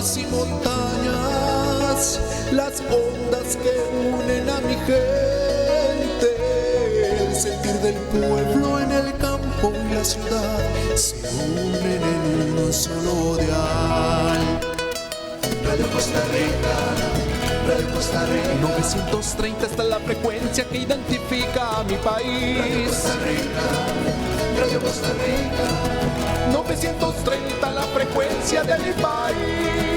valles y montañas, las ondas que unen a mi gente, el sentir del pueblo en el campo y la ciudad se unen en un solo dial. Radio Costa Rica, Radio Costa Rica. 930 está la frecuencia que identifica a mi país. Radio Costa Rica, Radio Costa Rica. 930 la frecuencia de mi país.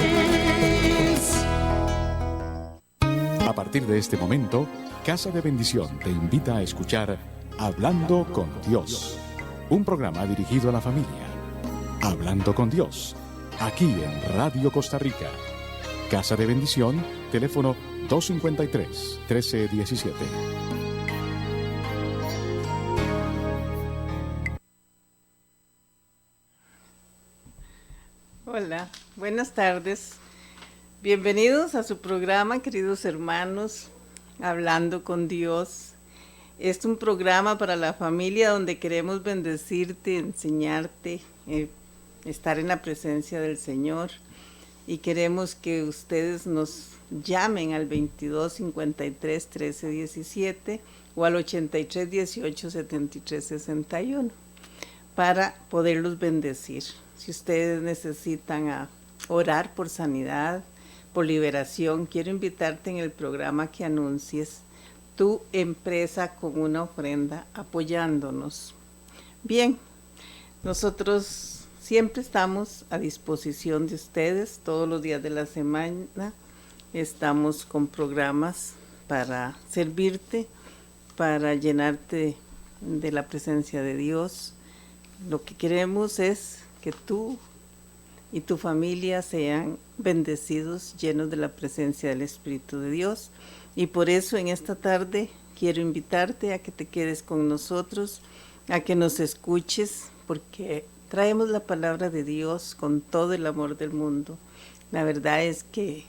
A partir de este momento, Casa de Bendición te invita a escuchar Hablando con Dios, un programa dirigido a la familia. Hablando con Dios, aquí en Radio Costa Rica. Casa de Bendición, teléfono 253-1317. Hola, buenas tardes. Bienvenidos a su programa, queridos hermanos, Hablando con Dios. Es un programa para la familia donde queremos bendecirte, enseñarte, estar en la presencia del Señor. Y queremos que ustedes nos llamen al 22 53 13 17 o al 83 18 73 61 para poderlos bendecir. Si ustedes necesitan orar por sanidad, por liberación, quiero invitarte en el programa que anuncies tu empresa con una ofrenda apoyándonos. Bien, nosotros siempre estamos a disposición de ustedes, todos los días de la semana estamos con programas para servirte, para llenarte de la presencia de Dios. Lo que queremos es que tú y tu familia sean bendecidos, llenos de la presencia del Espíritu de Dios. Y por eso en esta tarde quiero invitarte a que te quedes con nosotros, a que nos escuches, porque traemos la palabra de Dios con todo el amor del mundo. La verdad es que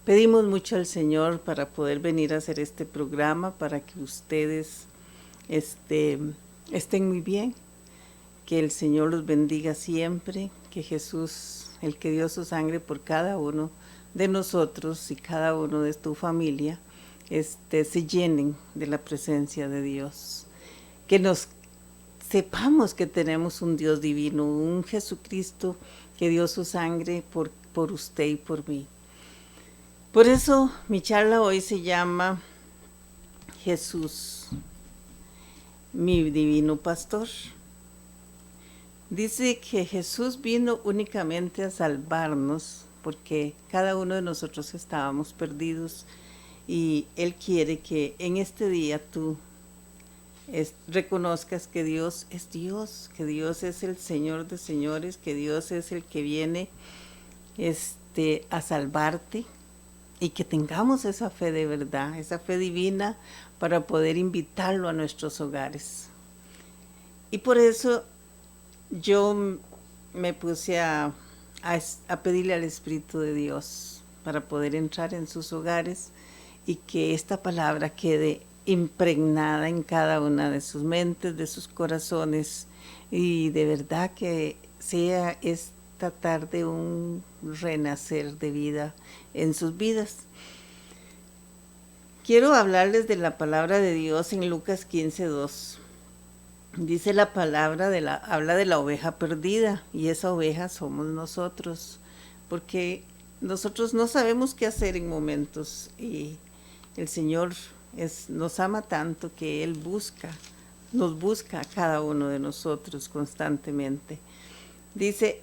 pedimos mucho al Señor para poder venir a hacer este programa, para que ustedes estén muy bien, que el Señor los bendiga siempre, que Jesús, el que dio su sangre por cada uno de nosotros y cada uno de tu familia, se llenen de la presencia de Dios. Que nos sepamos que tenemos un Dios divino, un Jesucristo que dio su sangre por usted y por mí. Por eso mi charla hoy se llama Jesús, mi divino pastor. Dice que Jesús vino únicamente a salvarnos porque cada uno de nosotros estábamos perdidos y Él quiere que en este día tú reconozcas que Dios es Dios, que Dios es el Señor de señores, que Dios es el que viene a salvarte y que tengamos esa fe de verdad, esa fe divina para poder invitarlo a nuestros hogares. Y por eso yo me puse a pedirle al Espíritu de Dios para poder entrar en sus hogares y que esta palabra quede impregnada en cada una de sus mentes, de sus corazones, y de verdad que sea esta tarde un renacer de vida en sus vidas. Quiero hablarles de la palabra de Dios en Lucas 15:2. Dice la palabra, habla de la oveja perdida, y esa oveja somos nosotros, porque nosotros no sabemos qué hacer en momentos, y el Señor nos ama tanto que Él nos busca a cada uno de nosotros constantemente. Dice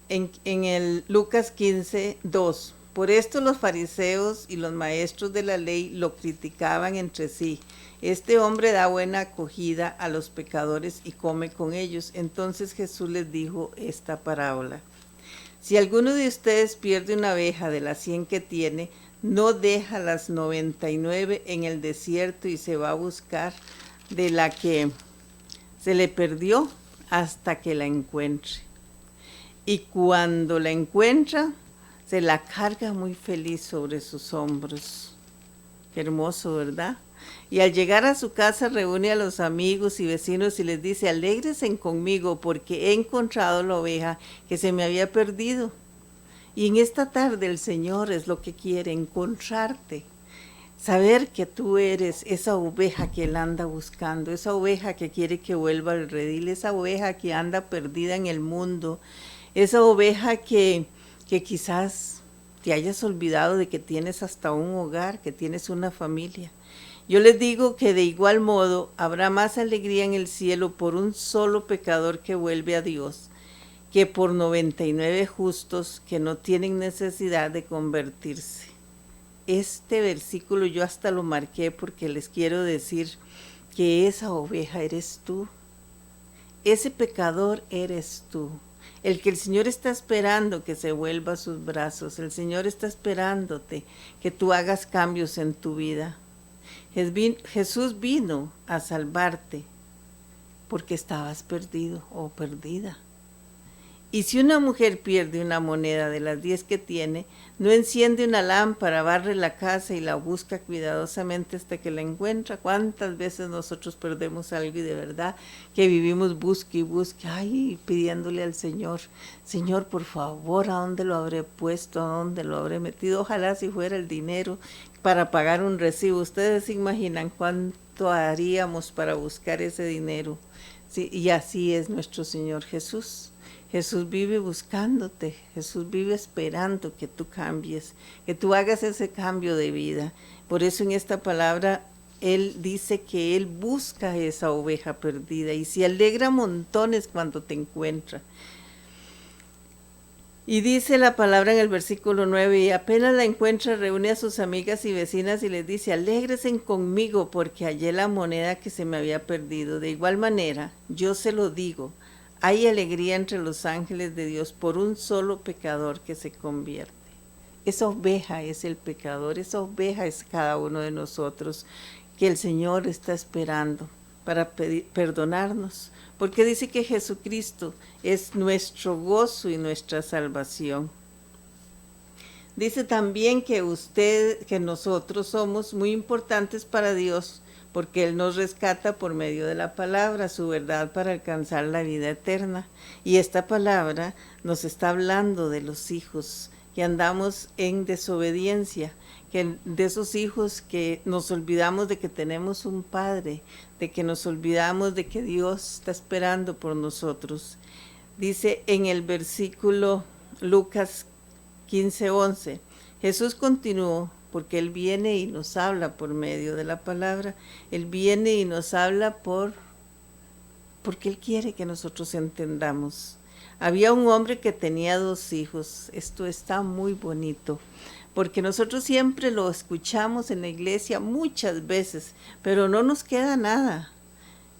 en el Lucas 15:2, por esto los fariseos y los maestros de la ley lo criticaban entre sí. Este hombre da buena acogida a los pecadores y come con ellos. Entonces Jesús les dijo esta parábola. Si alguno de ustedes pierde una oveja de las 100 que tiene, no deja las 99 en el desierto y se va a buscar de la que se le perdió hasta que la encuentre. Y cuando la encuentra, se la carga muy feliz sobre sus hombros. Qué hermoso, ¿verdad? Y al llegar a su casa reúne a los amigos y vecinos y les dice, alégresen conmigo porque he encontrado la oveja que se me había perdido. Y en esta tarde el Señor es lo que quiere, encontrarte. Saber que tú eres esa oveja que Él anda buscando, esa oveja que quiere que vuelva al redil, esa oveja que anda perdida en el mundo, esa oveja que quizás te hayas olvidado de que tienes hasta un hogar, que tienes una familia. Yo les digo que de igual modo habrá más alegría en el cielo por un solo pecador que vuelve a Dios, que por 99 justos que no tienen necesidad de convertirse. Este versículo yo hasta lo marqué porque les quiero decir que esa oveja eres tú, ese pecador eres tú, el que el Señor está esperando que se vuelva a sus brazos, el Señor está esperándote que tú hagas cambios en tu vida. Jesús vino a salvarte porque estabas perdido o perdida. Y si una mujer pierde una moneda de las 10 que tiene, no enciende una lámpara, barre la casa y la busca cuidadosamente hasta que la encuentra. ¿Cuántas veces nosotros perdemos algo y de verdad que vivimos busque y busque, pidiéndole al Señor, Señor, por favor, ¿a dónde lo habré puesto? ¿A dónde lo habré metido? Ojalá si fuera el dinero para pagar un recibo. Ustedes se imaginan cuánto haríamos para buscar ese dinero. Sí, y así es nuestro Señor Jesús. Jesús vive buscándote, Jesús vive esperando que tú cambies, que tú hagas ese cambio de vida. Por eso en esta palabra Él dice que Él busca esa oveja perdida y se alegra montones cuando te encuentra. Y dice la palabra en el versículo 9, y apenas la encuentra, reúne a sus amigas y vecinas y les dice, alégresen conmigo porque hallé la moneda que se me había perdido. De igual manera, yo se lo digo, hay alegría entre los ángeles de Dios por un solo pecador que se convierte. Esa oveja es el pecador, esa oveja es cada uno de nosotros que el Señor está esperando para perdonarnos, porque dice que Jesucristo es nuestro gozo y nuestra salvación. Dice también que nosotros somos muy importantes para Dios, porque Él nos rescata por medio de la palabra, su verdad, para alcanzar la vida eterna. Y esta palabra nos está hablando de los hijos que andamos en desobediencia, que de esos hijos que nos olvidamos de que tenemos un Padre, de que nos olvidamos de que Dios está esperando por nosotros. Dice en el versículo Lucas 15:11, Jesús continuó, porque Él viene y nos habla por medio de la palabra. Él viene y nos habla porque Él quiere que nosotros entendamos. Había un hombre que tenía 2 hijos. Esto está muy bonito, porque nosotros siempre lo escuchamos en la iglesia muchas veces, pero no nos queda nada.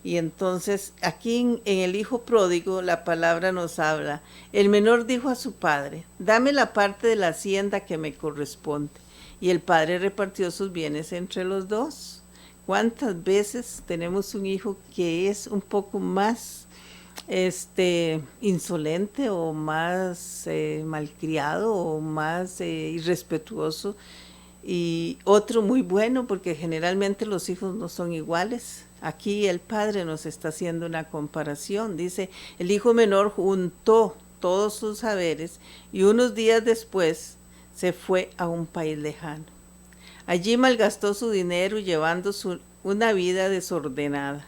Y entonces aquí en el hijo pródigo la palabra nos habla. El menor dijo a su padre, dame la parte de la hacienda que me corresponde. Y el padre repartió sus bienes entre los 2. ¿Cuántas veces tenemos un hijo que es un poco más insolente o más malcriado o más irrespetuoso? Y otro muy bueno, porque generalmente los hijos no son iguales. Aquí el padre nos está haciendo una comparación. Dice, el hijo menor juntó todos sus haberes y unos días después se fue a un país lejano. Allí malgastó su dinero llevando una vida desordenada.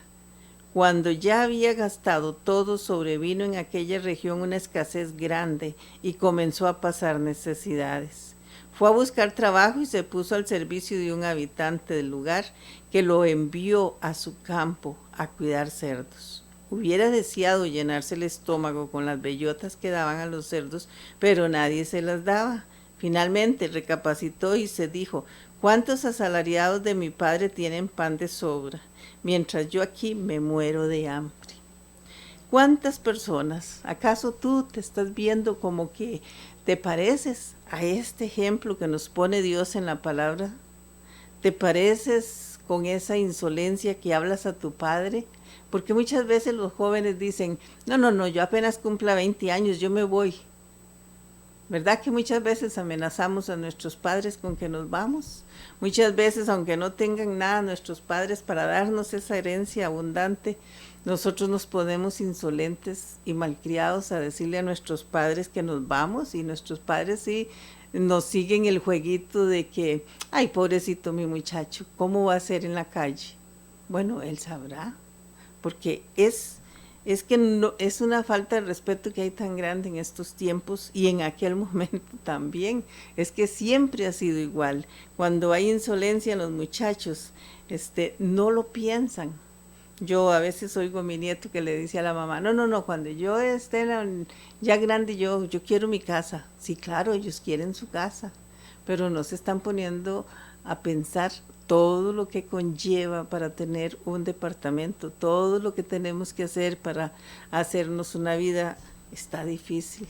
Cuando ya había gastado todo, sobrevino en aquella región una escasez grande y comenzó a pasar necesidades. Fue a buscar trabajo y se puso al servicio de un habitante del lugar que lo envió a su campo a cuidar cerdos. Hubiera deseado llenarse el estómago con las bellotas que daban a los cerdos, pero nadie se las daba. Finalmente recapacitó y se dijo, ¿cuántos asalariados de mi padre tienen pan de sobra, mientras yo aquí me muero de hambre? ¿Cuántas personas, acaso tú te estás viendo como que te pareces a este ejemplo que nos pone Dios en la palabra? ¿Te pareces con esa insolencia que hablas a tu padre? Porque muchas veces los jóvenes dicen, no, yo apenas cumpla 20 años, yo me voy. ¿Verdad que muchas veces amenazamos a nuestros padres con que nos vamos? Muchas veces, aunque no tengan nada nuestros padres para darnos esa herencia abundante, Nosotros nos ponemos insolentes y malcriados a decirle a nuestros padres que nos vamos, y nuestros padres sí nos siguen el jueguito de que, ay, pobrecito mi muchacho, ¿cómo va a ser en la calle? Bueno, él sabrá, porque es que no, es una falta de respeto que hay tan grande en estos tiempos y en aquel momento también. Es que siempre ha sido igual. Cuando hay insolencia en los muchachos, no lo piensan. Yo a veces oigo a mi nieto que le dice a la mamá, no, cuando yo esté ya grande, yo quiero mi casa. Sí, claro, ellos quieren su casa, pero no se están poniendo a pensar todo lo que conlleva para tener un departamento, todo lo que tenemos que hacer para hacernos una vida. Está difícil.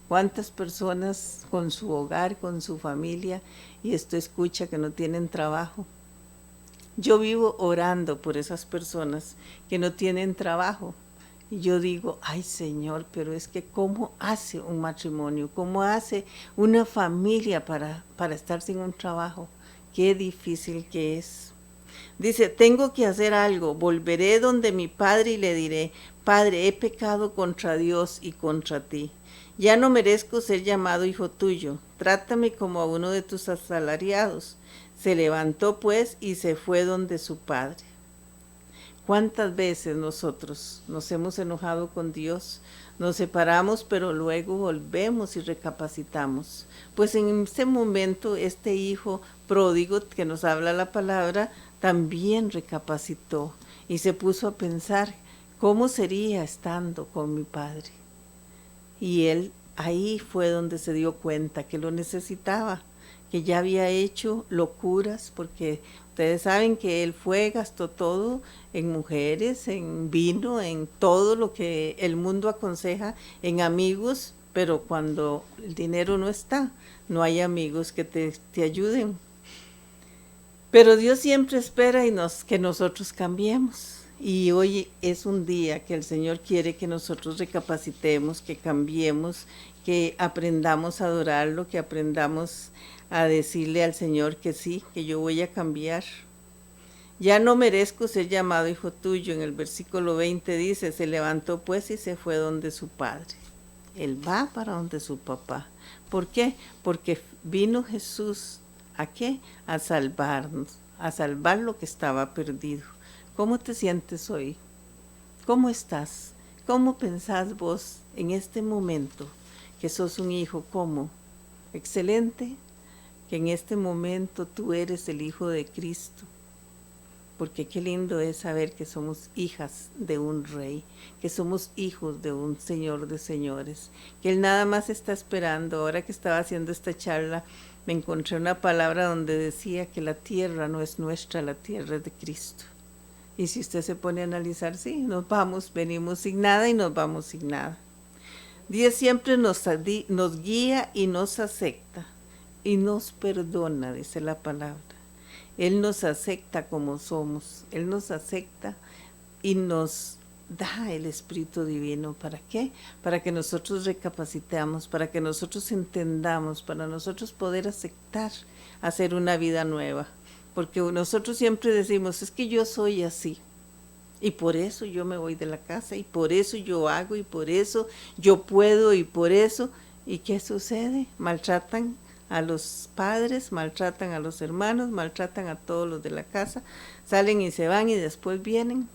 ¿Cuántas personas con su hogar, con su familia, y esto escucha que no tienen trabajo? Yo vivo orando por esas personas que no tienen trabajo. Y yo digo, ay Señor, pero es que ¿cómo hace un matrimonio? ¿Cómo hace una familia para estar sin un trabajo? Qué difícil que es. Dice, tengo que hacer algo, volveré donde mi padre y le diré, Padre, he pecado contra Dios y contra ti. Ya no merezco ser llamado hijo tuyo, trátame como a uno de tus asalariados. Se levantó pues y se fue donde su padre. ¿Cuántas veces nosotros nos hemos enojado con Dios? Nos separamos, pero luego volvemos y recapacitamos. Pues en ese momento este hijo pródigo que nos habla la palabra también recapacitó y se puso a pensar cómo sería estando con mi padre. Y él ahí fue donde se dio cuenta que lo necesitaba, que ya había hecho locuras, porque ustedes saben que él gastó todo en mujeres, en vino, en todo lo que el mundo aconseja, en amigos, pero cuando el dinero no está, no hay amigos que te ayuden. Pero Dios siempre espera que nosotros cambiemos. Y hoy es un día que el Señor quiere que nosotros recapacitemos, que cambiemos, que aprendamos a adorarlo, que aprendamos a decirle al Señor que sí, que yo voy a cambiar. Ya no merezco ser llamado hijo tuyo. En el versículo 20 dice, se levantó pues y se fue donde su padre. Él va para donde su papá. ¿Por qué? Porque vino Jesús, ¿a qué? A salvarnos, a salvar lo que estaba perdido. ¿Cómo te sientes hoy? ¿Cómo estás? ¿Cómo pensás vos en este momento que sos un hijo? ¿Cómo? Excelente, que en este momento tú eres el hijo de Cristo. Porque qué lindo es saber que somos hijas de un rey, que somos hijos de un Señor de señores, que Él nada más está esperando. Ahora que estaba haciendo esta charla, me encontré una palabra donde decía que la tierra no es nuestra, la tierra es de Cristo. Y si usted se pone a analizar, sí, nos vamos, venimos sin nada y nos vamos sin nada. Dios siempre nos guía y nos acepta y nos perdona, dice la palabra. Él nos acepta como somos, Él nos acepta y nos da el Espíritu Divino. ¿Para qué? Para que nosotros recapacitemos, para que nosotros entendamos, para nosotros poder aceptar hacer una vida nueva. Porque nosotros siempre decimos, es que yo soy así, y por eso yo me voy de la casa, y por eso yo hago, y por eso yo puedo, y por eso. ¿Y qué sucede? Maltratan a los padres, maltratan a los hermanos, maltratan a todos los de la casa, salen y se van y después vienen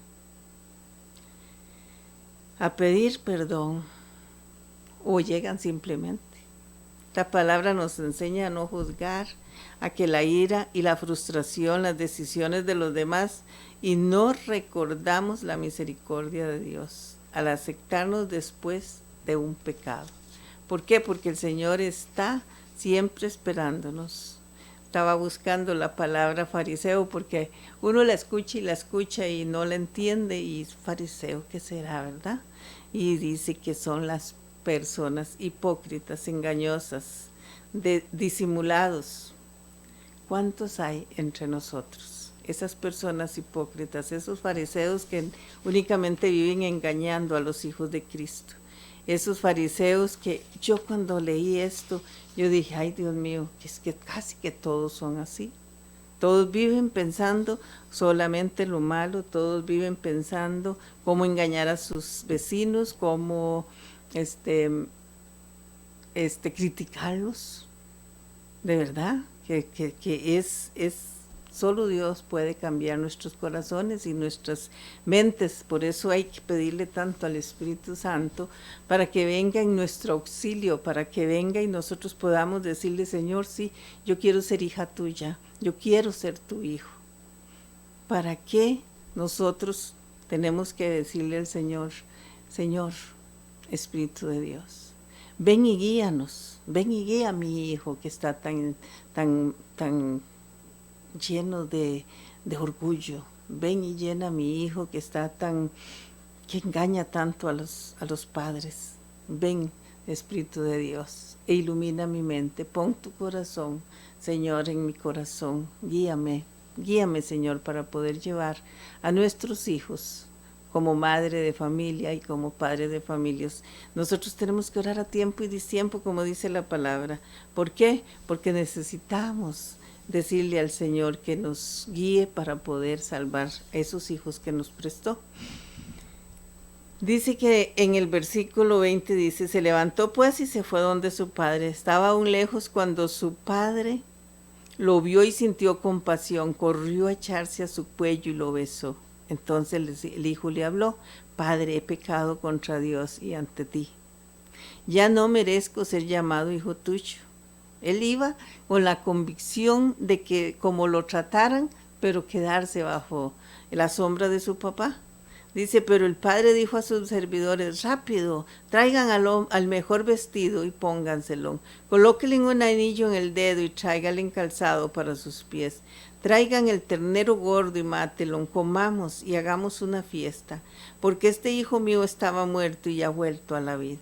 a pedir perdón o llegan simplemente. La palabra nos enseña a no juzgar, a que la ira y la frustración, las decisiones de los demás, y no recordamos la misericordia de Dios al aceptarnos después de un pecado. ¿Por qué? Porque el Señor está siempre esperándonos. Estaba buscando la palabra fariseo porque uno la escucha y no la entiende, y fariseo, ¿qué será, verdad? Y dice que son las personas hipócritas, engañosas, disimulados. ¿Cuántos hay entre nosotros? Esas personas hipócritas, esos fariseos que únicamente viven engañando a los hijos de Cristo. Esos fariseos que yo cuando leí esto, yo dije, ay Dios mío, es que casi que todos son así. Todos viven pensando solamente lo malo, todos viven pensando cómo engañar a sus vecinos, cómo criticarlos. De verdad, que es solo Dios puede cambiar nuestros corazones y nuestras mentes. Por eso hay que pedirle tanto al Espíritu Santo para que venga en nuestro auxilio, para que venga y nosotros podamos decirle, Señor, sí, yo quiero ser hija tuya, yo quiero ser tu hijo. ¿Para qué nosotros tenemos que decirle al Señor, Señor, Espíritu de Dios, ven y guíanos, ven y guía a mi hijo que está tan lleno de orgullo, ven y llena a mi hijo que está que engaña tanto a los padres, ven, Espíritu de Dios, e ilumina mi mente, pon tu corazón, Señor, en mi corazón, guíame, Señor, para poder llevar a nuestros hijos como madre de familia y como padre de familias. Nosotros tenemos que orar a tiempo y destiempo, como dice la palabra. ¿Por qué? Porque necesitamos decirle al Señor que nos guíe para poder salvar a esos hijos que nos prestó. Dice que en el versículo 20 dice, se levantó pues y se fue donde su padre. Estaba aún lejos cuando su padre lo vio y sintió compasión, corrió a echarse a su cuello y lo besó. Entonces el hijo le habló, Padre, he pecado contra Dios y ante ti. Ya no merezco ser llamado hijo tuyo. Él iba con la convicción de que como lo trataran, pero quedarse bajo la sombra de su papá. Dice, pero el padre dijo a sus servidores, rápido, traigan al mejor vestido y pónganselo. Colóquenle un anillo en el dedo y tráiganle calzado para sus pies. Traigan el ternero gordo y mátelo, comamos y hagamos una fiesta, porque este hijo mío estaba muerto y ha vuelto a la vida.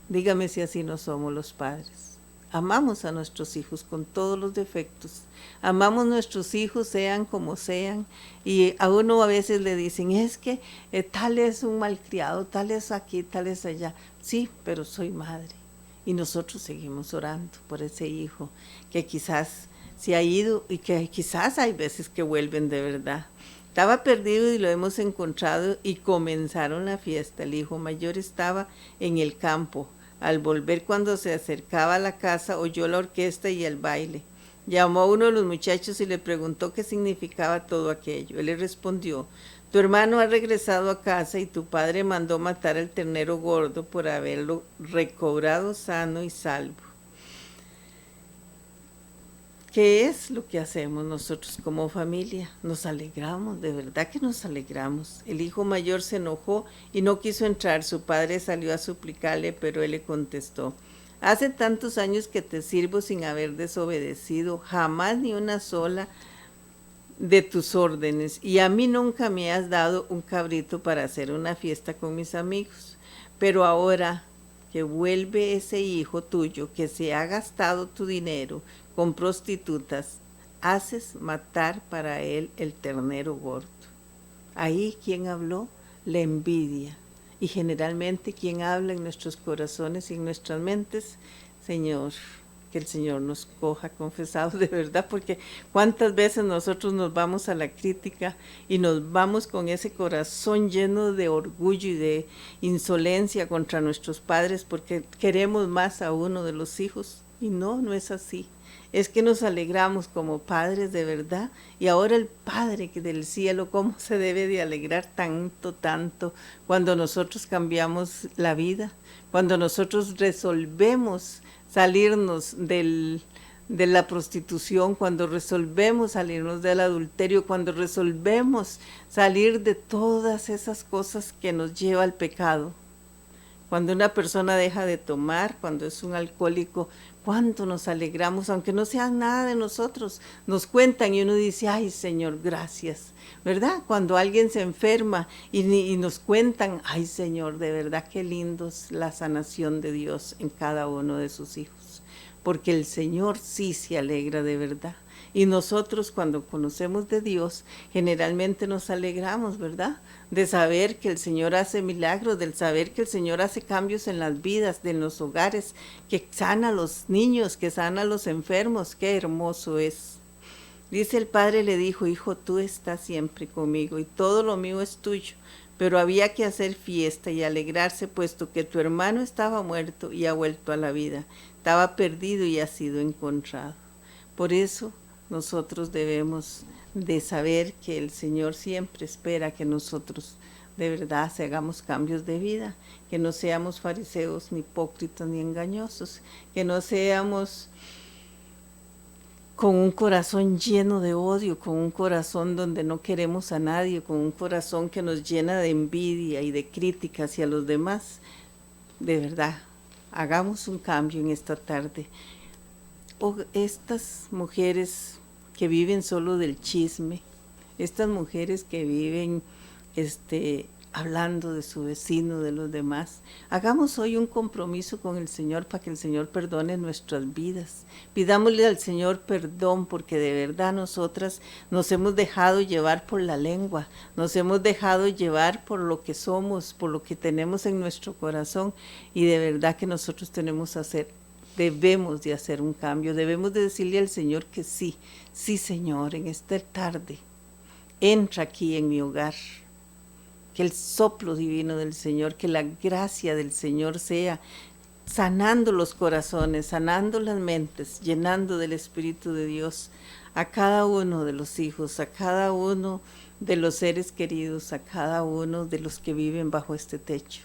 Dígame si así no somos los padres. Amamos a nuestros hijos con todos los defectos. Amamos a nuestros hijos sean como sean. Y a uno a veces le dicen, es que tal es un malcriado, tal es aquí, tal es allá. Sí, pero soy madre. Y nosotros seguimos orando por ese hijo que quizás se ha ido y que quizás hay veces que vuelven de verdad. Estaba perdido y lo hemos encontrado y comenzaron la fiesta. El hijo mayor estaba en el campo. Al volver, cuando se acercaba a la casa, oyó la orquesta y el baile. Llamó a uno de los muchachos y le preguntó qué significaba todo aquello. Él le respondió, tu hermano ha regresado a casa y tu padre mandó matar al ternero gordo por haberlo recobrado sano y salvo. ¿Qué es lo que hacemos nosotros como familia? Nos alegramos, de verdad que nos alegramos. El hijo mayor se enojó y no quiso entrar. Su padre salió a suplicarle, pero él le contestó, hace tantos años que te sirvo sin haber desobedecido, jamás ni una sola de tus órdenes, y a mí nunca me has dado un cabrito para hacer una fiesta con mis amigos. Pero ahora que vuelve ese hijo tuyo que se ha gastado tu dinero con prostitutas, haces matar para él el ternero gordo. Ahí, ¿quién habló? La envidia. Y generalmente, ¿quién habla en nuestros corazones y en nuestras mentes? Señor, que el Señor nos coja confesados de verdad, porque cuántas veces nosotros nos vamos a la crítica y nos vamos con ese corazón lleno de orgullo y de insolencia contra nuestros padres porque queremos más a uno de los hijos. Y no es así. Es que nos alegramos como padres de verdad, y ahora el Padre que del cielo, ¿cómo se debe de alegrar tanto cuando nosotros cambiamos la vida? Cuando nosotros resolvemos salirnos de la prostitución, cuando resolvemos salirnos del adulterio, cuando resolvemos salir de todas esas cosas que nos lleva al pecado. Cuando una persona deja de tomar, cuando es un alcohólico, cuánto nos alegramos, aunque no sean nada de nosotros. Nos cuentan y uno dice, ay Señor, gracias, ¿verdad? Cuando alguien se enferma y nos cuentan, ay Señor, de verdad qué lindo es la sanación de Dios en cada uno de sus hijos. Porque el Señor sí se alegra de verdad. Y nosotros cuando conocemos de Dios, generalmente nos alegramos, ¿verdad? De saber que el Señor hace milagros, del saber que el Señor hace cambios en las vidas, en los hogares, que sana a los niños, que sana a los enfermos. Qué hermoso es. Dice el padre le dijo, hijo, tú estás siempre conmigo y todo lo mío es tuyo, pero había que hacer fiesta y alegrarse puesto que tu hermano estaba muerto y ha vuelto a la vida, estaba perdido y ha sido encontrado. Por eso nosotros debemos de saber que el Señor siempre espera que nosotros de verdad hagamos cambios de vida, que no seamos fariseos, ni hipócritas, ni engañosos, que no seamos con un corazón lleno de odio, con un corazón donde no queremos a nadie, con un corazón que nos llena de envidia y de crítica hacia los demás. De verdad, hagamos un cambio en esta tarde. Estas mujeres que viven solo del chisme, estas mujeres que viven hablando de su vecino, de los demás, hagamos hoy un compromiso con el Señor para que el Señor perdone nuestras vidas. Pidámosle al Señor perdón porque de verdad nosotras nos hemos dejado llevar por la lengua, nos hemos dejado llevar por lo que somos, por lo que tenemos en nuestro corazón, y de verdad que nosotros debemos de hacer un cambio, debemos de decirle al Señor que sí, sí Señor, en esta tarde, entra aquí en mi hogar. Que el soplo divino del Señor, que la gracia del Señor sea sanando los corazones, sanando las mentes, llenando del Espíritu de Dios a cada uno de los hijos, a cada uno de los seres queridos, a cada uno de los que viven bajo este techo.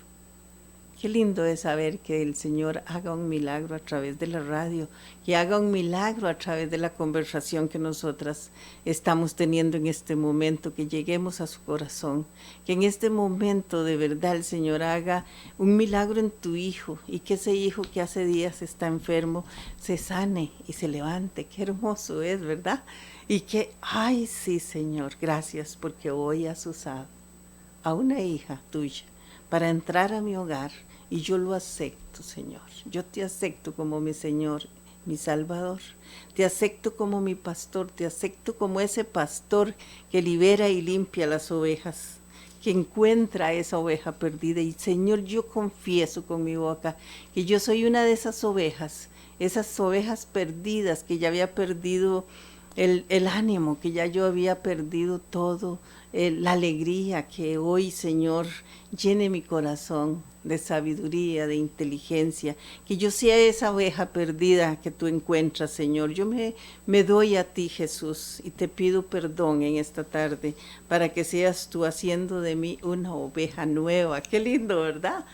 Qué lindo es saber que el Señor haga un milagro a través de la radio, que haga un milagro a través de la conversación que nosotras estamos teniendo en este momento, que lleguemos a su corazón, que en este momento de verdad el Señor haga un milagro en tu hijo y que ese hijo que hace días está enfermo se sane y se levante. Qué hermoso es, ¿verdad? Y que, ay sí Señor, gracias porque hoy has usado a una hija tuya para entrar a mi hogar. Y yo lo acepto, Señor. Yo te acepto como mi Señor, mi Salvador. Te acepto como mi pastor. Te acepto como ese pastor que libera y limpia las ovejas, que encuentra a esa oveja perdida. Y Señor, yo confieso con mi boca que yo soy una de esas ovejas perdidas, que ya había perdido el ánimo, que ya yo había perdido todo, la alegría. Que hoy, Señor, llene mi corazón de sabiduría, de inteligencia, que yo sea esa oveja perdida que tú encuentras, Señor. Yo me doy a ti, Jesús, y te pido perdón en esta tarde para que seas tú haciendo de mí una oveja nueva. Qué lindo, ¿verdad?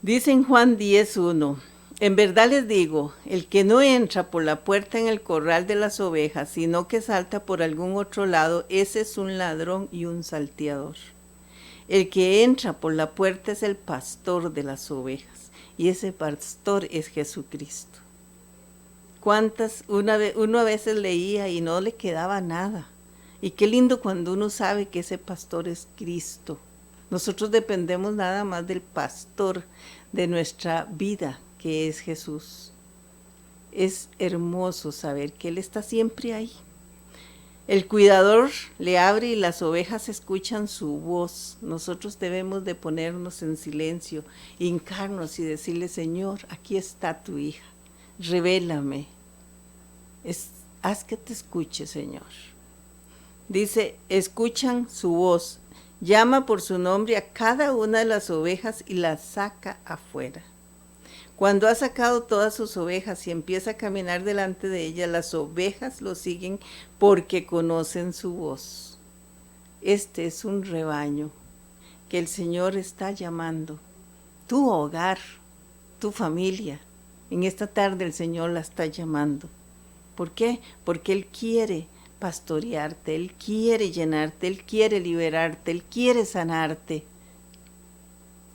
Dice en Juan 10:1, en verdad les digo, el que no entra por la puerta en el corral de las ovejas, sino que salta por algún otro lado, ese es un ladrón y un salteador. El que entra por la puerta es el pastor de las ovejas, y ese pastor es Jesucristo. Uno a veces leía y no le quedaba nada. Y qué lindo cuando uno sabe que ese pastor es Cristo. Nosotros dependemos nada más del pastor de nuestra vida, que es Jesús. Es hermoso saber que Él está siempre ahí. El cuidador le abre y las ovejas escuchan su voz. Nosotros debemos de ponernos en silencio, hincarnos y decirle, Señor, aquí está tu hija, revélame. Haz que te escuche, Señor. Dice, escuchan su voz, llama por su nombre a cada una de las ovejas y las saca afuera. Cuando ha sacado todas sus ovejas y empieza a caminar delante de ellas, las ovejas lo siguen porque conocen su voz. Este es un rebaño que el Señor está llamando. Tu hogar, tu familia, en esta tarde el Señor la está llamando. ¿Por qué? Porque Él quiere pastorearte, Él quiere llenarte, Él quiere liberarte, Él quiere sanarte.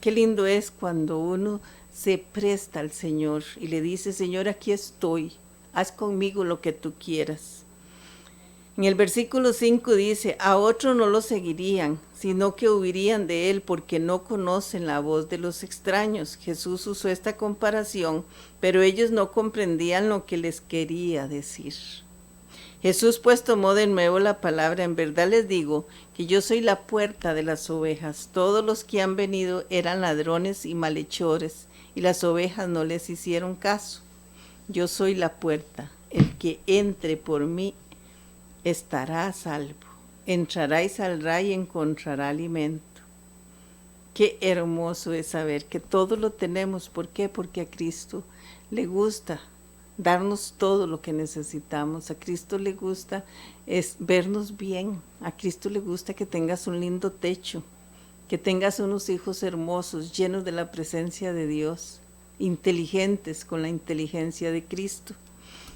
Qué lindo es cuando uno se presta al Señor y le dice, Señor, aquí estoy, haz conmigo lo que tú quieras. En el versículo 5 dice, a otro no lo seguirían, sino que huirían de él porque no conocen la voz de los extraños. Jesús usó esta comparación, pero ellos no comprendían lo que les quería decir. Jesús pues tomó de nuevo la palabra, en verdad les digo que yo soy la puerta de las ovejas. Todos los que han venido eran ladrones y malhechores, y las ovejas no les hicieron caso. Yo soy la puerta, el que entre por mí estará a salvo. Entrará y saldrá y encontrará alimento. Qué hermoso es saber que todo lo tenemos. ¿Por qué? Porque a Cristo le gusta darnos todo lo que necesitamos. A Cristo le gusta es vernos bien. A Cristo le gusta que tengas un lindo techo, que tengas unos hijos hermosos, llenos de la presencia de Dios, inteligentes con la inteligencia de Cristo.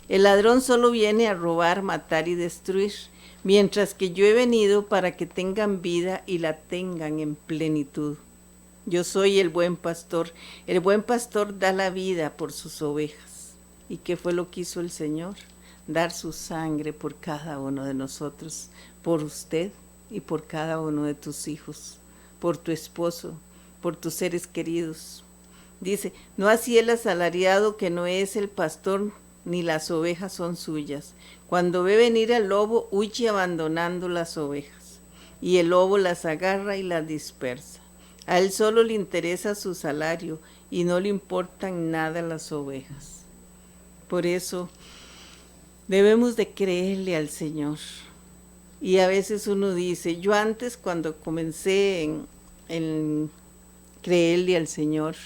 El ladrón solo viene a robar, matar y destruir, mientras que yo he venido para que tengan vida y la tengan en plenitud. Yo soy el buen pastor. El buen pastor da la vida por sus ovejas. ¿Y qué fue lo que hizo el Señor? Dar su sangre por cada uno de nosotros, por usted y por cada uno de tus hijos, por tu esposo, por tus seres queridos. Dice, no así el asalariado que no es el pastor, ni las ovejas son suyas. Cuando ve venir al lobo, huye abandonando las ovejas, y el lobo las agarra y las dispersa. A él solo le interesa su salario y no le importan nada las ovejas. Por eso debemos de creerle al Señor. Y a veces uno dice, yo antes cuando comencé en creerle al Señor,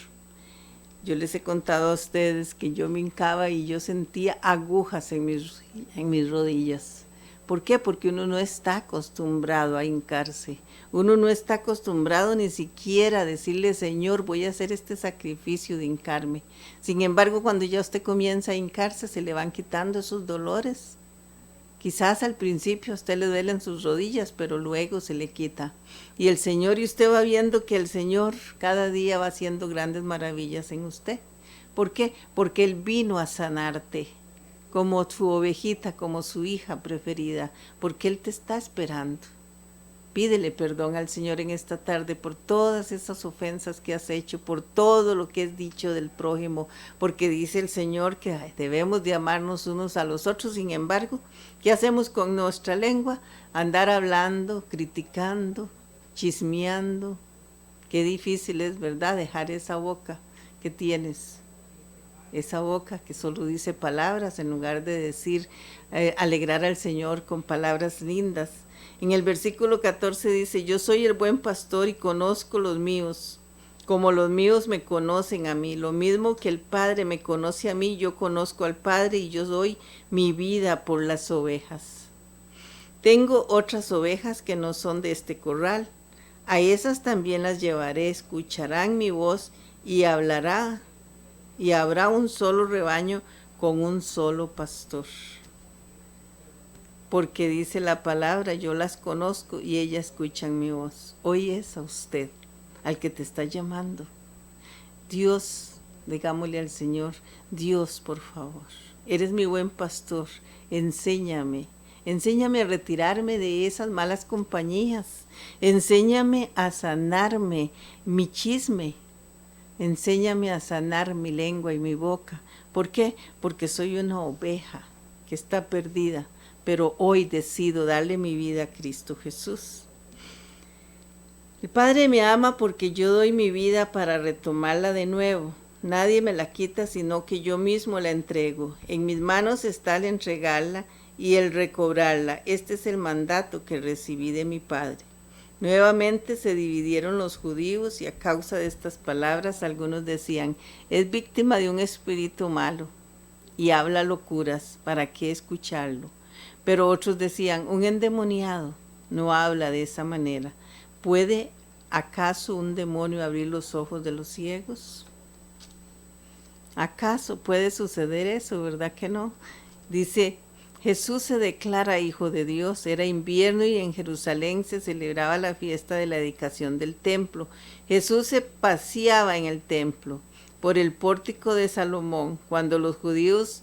yo les he contado a ustedes que yo me hincaba y yo sentía agujas en mis rodillas. ¿Por qué? Porque uno no está acostumbrado a hincarse. Uno no está acostumbrado ni siquiera a decirle, Señor, voy a hacer este sacrificio de hincarme. Sin embargo, cuando ya usted comienza a hincarse, se le van quitando esos dolores. Quizás al principio a usted le duelen sus rodillas, pero luego se le quita. Y el Señor, y usted va viendo que el Señor cada día va haciendo grandes maravillas en usted. ¿Por qué? Porque Él vino a sanarte, como su ovejita, como su hija preferida, porque Él te está esperando. Pídele perdón al Señor en esta tarde por todas esas ofensas que has hecho, por todo lo que has dicho del prójimo, porque dice el Señor que debemos de amarnos unos a los otros. Sin embargo, ¿qué hacemos con nuestra lengua? Andar hablando, criticando, chismeando. Qué difícil es, ¿verdad?, dejar esa boca que tienes. Esa boca que solo dice palabras en lugar de decir, alegrar al Señor con palabras lindas. En el versículo 14 dice, yo soy el buen pastor y conozco los míos, como los míos me conocen a mí. Lo mismo que el Padre me conoce a mí, yo conozco al Padre y yo doy mi vida por las ovejas. Tengo otras ovejas que no son de este corral. A esas también las llevaré, escucharán mi voz y habrá un solo rebaño con un solo pastor. Porque dice la palabra, yo las conozco y ellas escuchan mi voz. Hoy es a usted, al que te está llamando. Dios, digámosle al Señor, Dios, por favor, eres mi buen pastor, enséñame a retirarme de esas malas compañías, enséñame a sanarme mi chisme, enséñame a sanar mi lengua y mi boca. ¿Por qué? Porque soy una oveja que está perdida, pero hoy decido darle mi vida a Cristo Jesús. El Padre me ama porque yo doy mi vida para retomarla de nuevo. Nadie me la quita, sino que yo mismo la entrego. En mis manos está el entregarla y el recobrarla. Este es el mandato que recibí de mi Padre. Nuevamente se dividieron los judíos y a causa de estas palabras algunos decían, es víctima de un espíritu malo y habla locuras, ¿para qué escucharlo? Pero otros decían, un endemoniado no habla de esa manera. ¿Puede acaso un demonio abrir los ojos de los ciegos? ¿Acaso puede suceder eso? ¿Verdad que no? Dice, Jesús se declara hijo de Dios. Era invierno y en Jerusalén se celebraba la fiesta de la dedicación del templo. Jesús se paseaba en el templo por el pórtico de Salomón cuando los judíos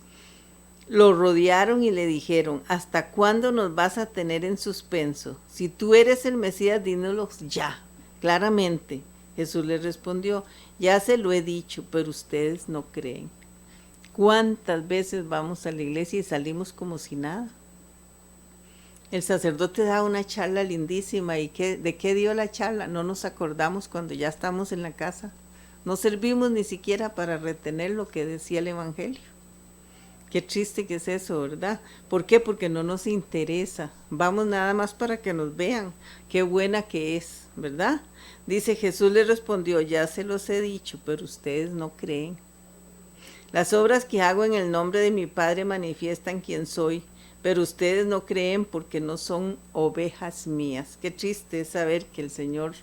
lo rodearon y le dijeron, ¿hasta cuándo nos vas a tener en suspenso? Si tú eres el Mesías, dínoslo ya, claramente. Jesús le respondió, ya se lo he dicho, pero ustedes no creen. ¿Cuántas veces vamos a la iglesia y salimos como si nada? El sacerdote da una charla lindísima, ¿y de qué dio la charla? No nos acordamos cuando ya estamos en la casa. No servimos ni siquiera para retener lo que decía el Evangelio. Qué triste que es eso, ¿verdad? ¿Por qué? Porque no nos interesa. Vamos nada más para que nos vean. Qué buena que es, ¿verdad? Dice, Jesús le respondió, ya se los he dicho, pero ustedes no creen. Las obras que hago en el nombre de mi Padre manifiestan quién soy, pero ustedes no creen porque no son ovejas mías. Qué triste es saber que el Señor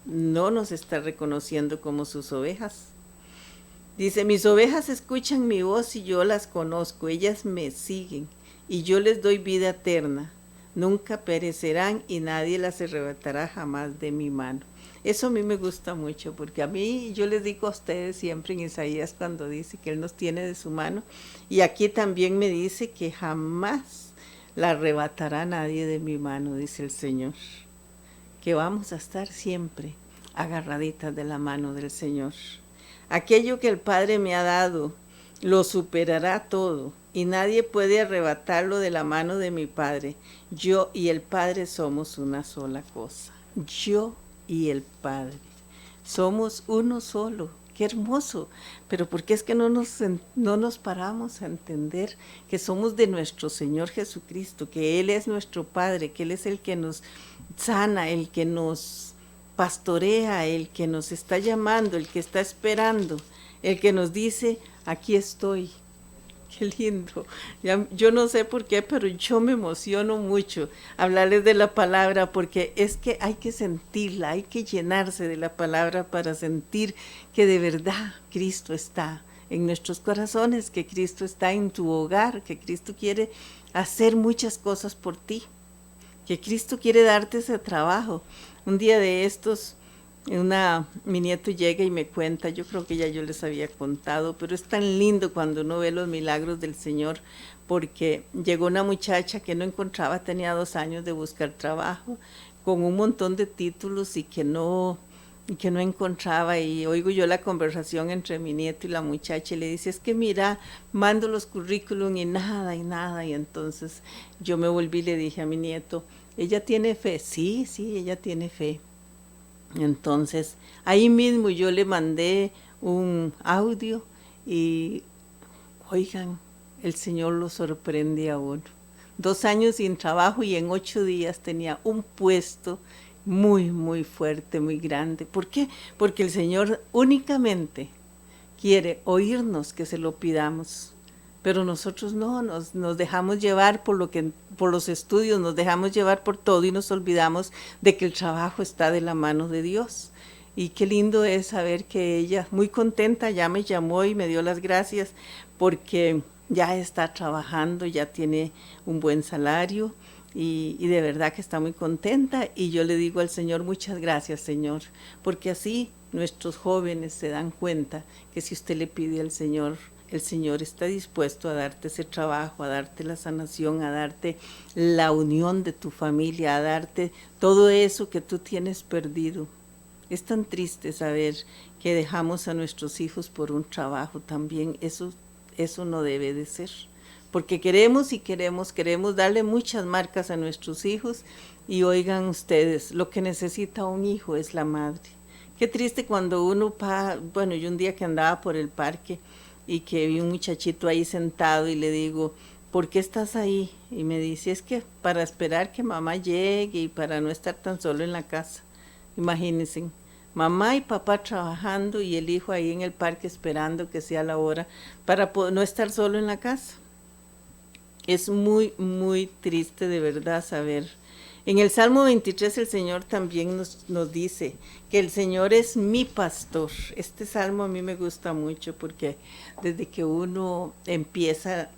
no nos está reconociendo como sus ovejas. Dice, mis ovejas escuchan mi voz y yo las conozco, ellas me siguen y yo les doy vida eterna. Nunca perecerán y nadie las arrebatará jamás de mi mano. Eso a mí me gusta mucho porque a mí, yo les digo a ustedes siempre en Isaías cuando dice que Él nos tiene de su mano y aquí también me dice que jamás la arrebatará nadie de mi mano, dice el Señor. Que vamos a estar siempre agarraditas de la mano del Señor. Aquello que el Padre me ha dado, lo superará todo, y nadie puede arrebatarlo de la mano de mi Padre. Yo y el Padre somos una sola cosa. Yo y el Padre somos uno solo. Qué hermoso. Pero ¿por qué es que no nos paramos a entender que somos de nuestro Señor Jesucristo, que Él es nuestro Padre, que Él es el que nos sana, el que nos pastorea, el que nos está llamando, el que está esperando, el que nos dice, aquí estoy. Qué lindo. Yo no sé por qué, pero yo me emociono mucho hablarles de la palabra, porque es que hay que sentirla, hay que llenarse de la palabra para sentir que de verdad Cristo está en nuestros corazones, que Cristo está en tu hogar, que Cristo quiere hacer muchas cosas por ti, que Cristo quiere darte ese trabajo. Un día de estos, mi nieto llega y me cuenta, yo creo que ya yo les había contado, pero es tan lindo cuando uno ve los milagros del Señor, porque llegó una muchacha que no encontraba, tenía 2 años de buscar trabajo, con un montón de títulos y que no encontraba, y oigo yo la conversación entre mi nieto y la muchacha y le dice, es que mira, mando los currículum y nada, y entonces yo me volví y le dije a mi nieto, ¿ella tiene fe? Sí, ella tiene fe. Entonces, ahí mismo yo le mandé un audio y, oigan, el Señor lo sorprende a uno. 2 años sin trabajo y en 8 días tenía un puesto muy, muy fuerte, muy grande. ¿Por qué? Porque el Señor únicamente quiere oírnos que se lo pidamos. Pero nosotros no, nos dejamos llevar por los estudios, nos dejamos llevar por todo y nos olvidamos de que el trabajo está de la mano de Dios. Y qué lindo es saber que ella, muy contenta, ya me llamó y me dio las gracias porque ya está trabajando, ya tiene un buen salario y de verdad que está muy contenta. Y yo le digo al Señor, muchas gracias, Señor, porque así nuestros jóvenes se dan cuenta que si usted le pide al Señor, el Señor está dispuesto a darte ese trabajo, a darte la sanación, a darte la unión de tu familia, a darte todo eso que tú tienes perdido. Es tan triste saber que dejamos a nuestros hijos por un trabajo también. Eso no debe de ser. Porque queremos darle muchas marcas a nuestros hijos y oigan ustedes, lo que necesita un hijo es la madre. Qué triste cuando uno, yo un día que andaba por el parque y que vi un muchachito ahí sentado y le digo, ¿por qué estás ahí? Y me dice, es que para esperar que mamá llegue y para no estar tan solo en la casa. Imagínense, mamá y papá trabajando y el hijo ahí en el parque esperando que sea la hora para no estar solo en la casa. Es muy, muy triste de verdad saber. En el Salmo 23 el Señor también nos dice que el Señor es mi pastor. Este salmo a mí me gusta mucho porque desde que uno empieza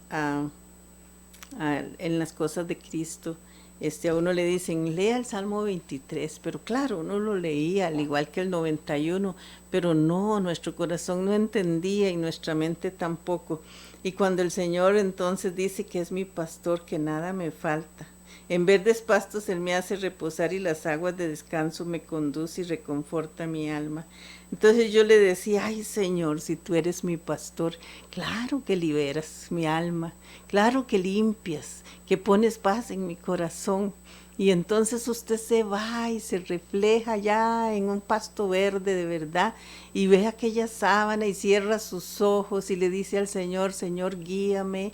en las cosas de Cristo, a uno le dicen, lea el Salmo 23, pero claro, uno lo leía al igual que el 91, pero no, nuestro corazón no entendía y nuestra mente tampoco. Y cuando el Señor entonces dice que es mi pastor, que nada me falta. En verdes pastos Él me hace reposar y las aguas de descanso me conduce y reconforta mi alma. Entonces yo le decía, ay Señor, si tú eres mi pastor, claro que liberas mi alma, claro que limpias, que pones paz en mi corazón. Y entonces usted se va y se refleja ya en un pasto verde de verdad y ve aquella sábana y cierra sus ojos y le dice al Señor, Señor, guíame,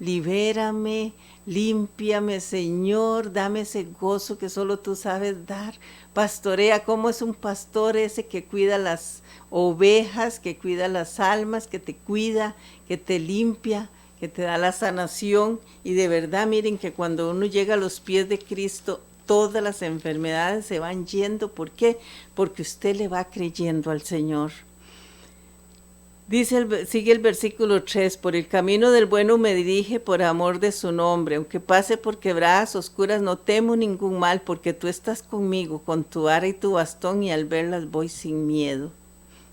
libérame, límpiame, Señor, dame ese gozo que solo tú sabes dar. Pastorea, como es un pastor ese que cuida las ovejas, que cuida las almas, que te cuida, que te limpia, que te da la sanación. Y de verdad, miren que cuando uno llega a los pies de Cristo, todas las enfermedades se van yendo. ¿Por qué? Porque usted le va creyendo al Señor. Sigue el versículo 3, por el camino del bueno me dirige por amor de su nombre, aunque pase por quebradas oscuras no temo ningún mal, porque tú estás conmigo, con tu vara y tu bastón, y al verlas voy sin miedo.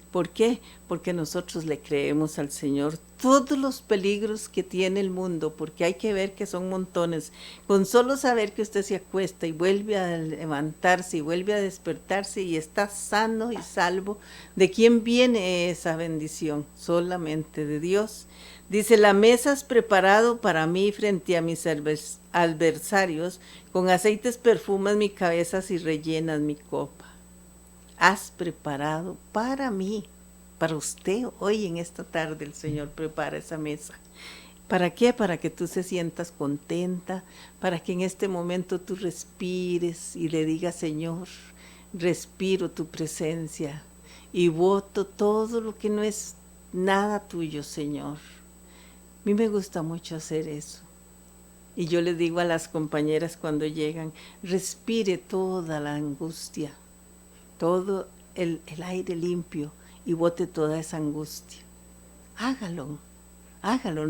¿Por qué? Porque nosotros le creemos al Señor todos los peligros que tiene el mundo, porque hay que ver que son montones. Con solo saber que usted se acuesta y vuelve a levantarse y vuelve a despertarse y está sano y salvo, ¿de quién viene esa bendición? Solamente de Dios. Dice, la mesa has preparado para mí frente a mis adversarios, con aceites perfumas mi cabeza y rellenas mi copa. Has preparado para mí, para usted hoy en esta tarde el Señor prepara esa mesa. ¿Para qué? Para que tú se sientas contenta, para que en este momento tú respires y le digas, Señor, respiro tu presencia y voto todo lo que no es nada tuyo, Señor. A mí me gusta mucho hacer eso. Y yo les digo a las compañeras cuando llegan, respire toda la angustia, todo el aire limpio y bote toda esa angustia. Hágalo,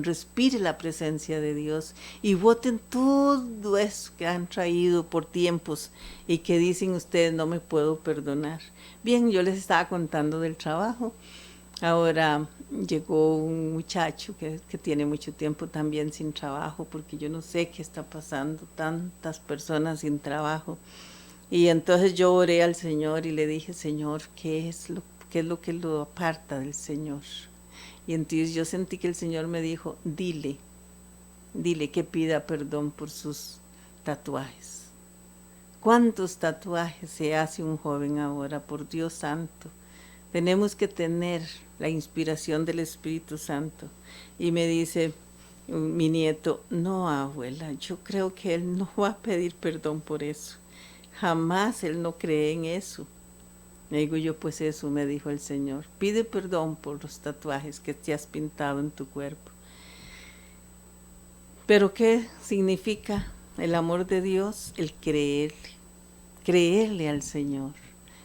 respire la presencia de Dios y boten todo eso que han traído por tiempos y que dicen ustedes no me puedo perdonar. Bien, yo les estaba contando del trabajo. Ahora llegó un muchacho que tiene mucho tiempo también sin trabajo, porque yo no sé qué está pasando, tantas personas sin trabajo. Y entonces yo oré al Señor y le dije, Señor, ¿qué es lo que lo aparta del Señor? Y entonces yo sentí que el Señor me dijo, dile que pida perdón por sus tatuajes. ¿Cuántos tatuajes se hace un joven ahora? Por Dios santo. Tenemos que tener la inspiración del Espíritu Santo. Y me dice mi nieto, no, abuela, yo creo que él no va a pedir perdón por eso. Jamás él no cree en eso. Le digo yo, pues eso me dijo el Señor. Pide perdón por los tatuajes que te has pintado en tu cuerpo. Pero ¿qué significa el amor de Dios? El creerle al Señor,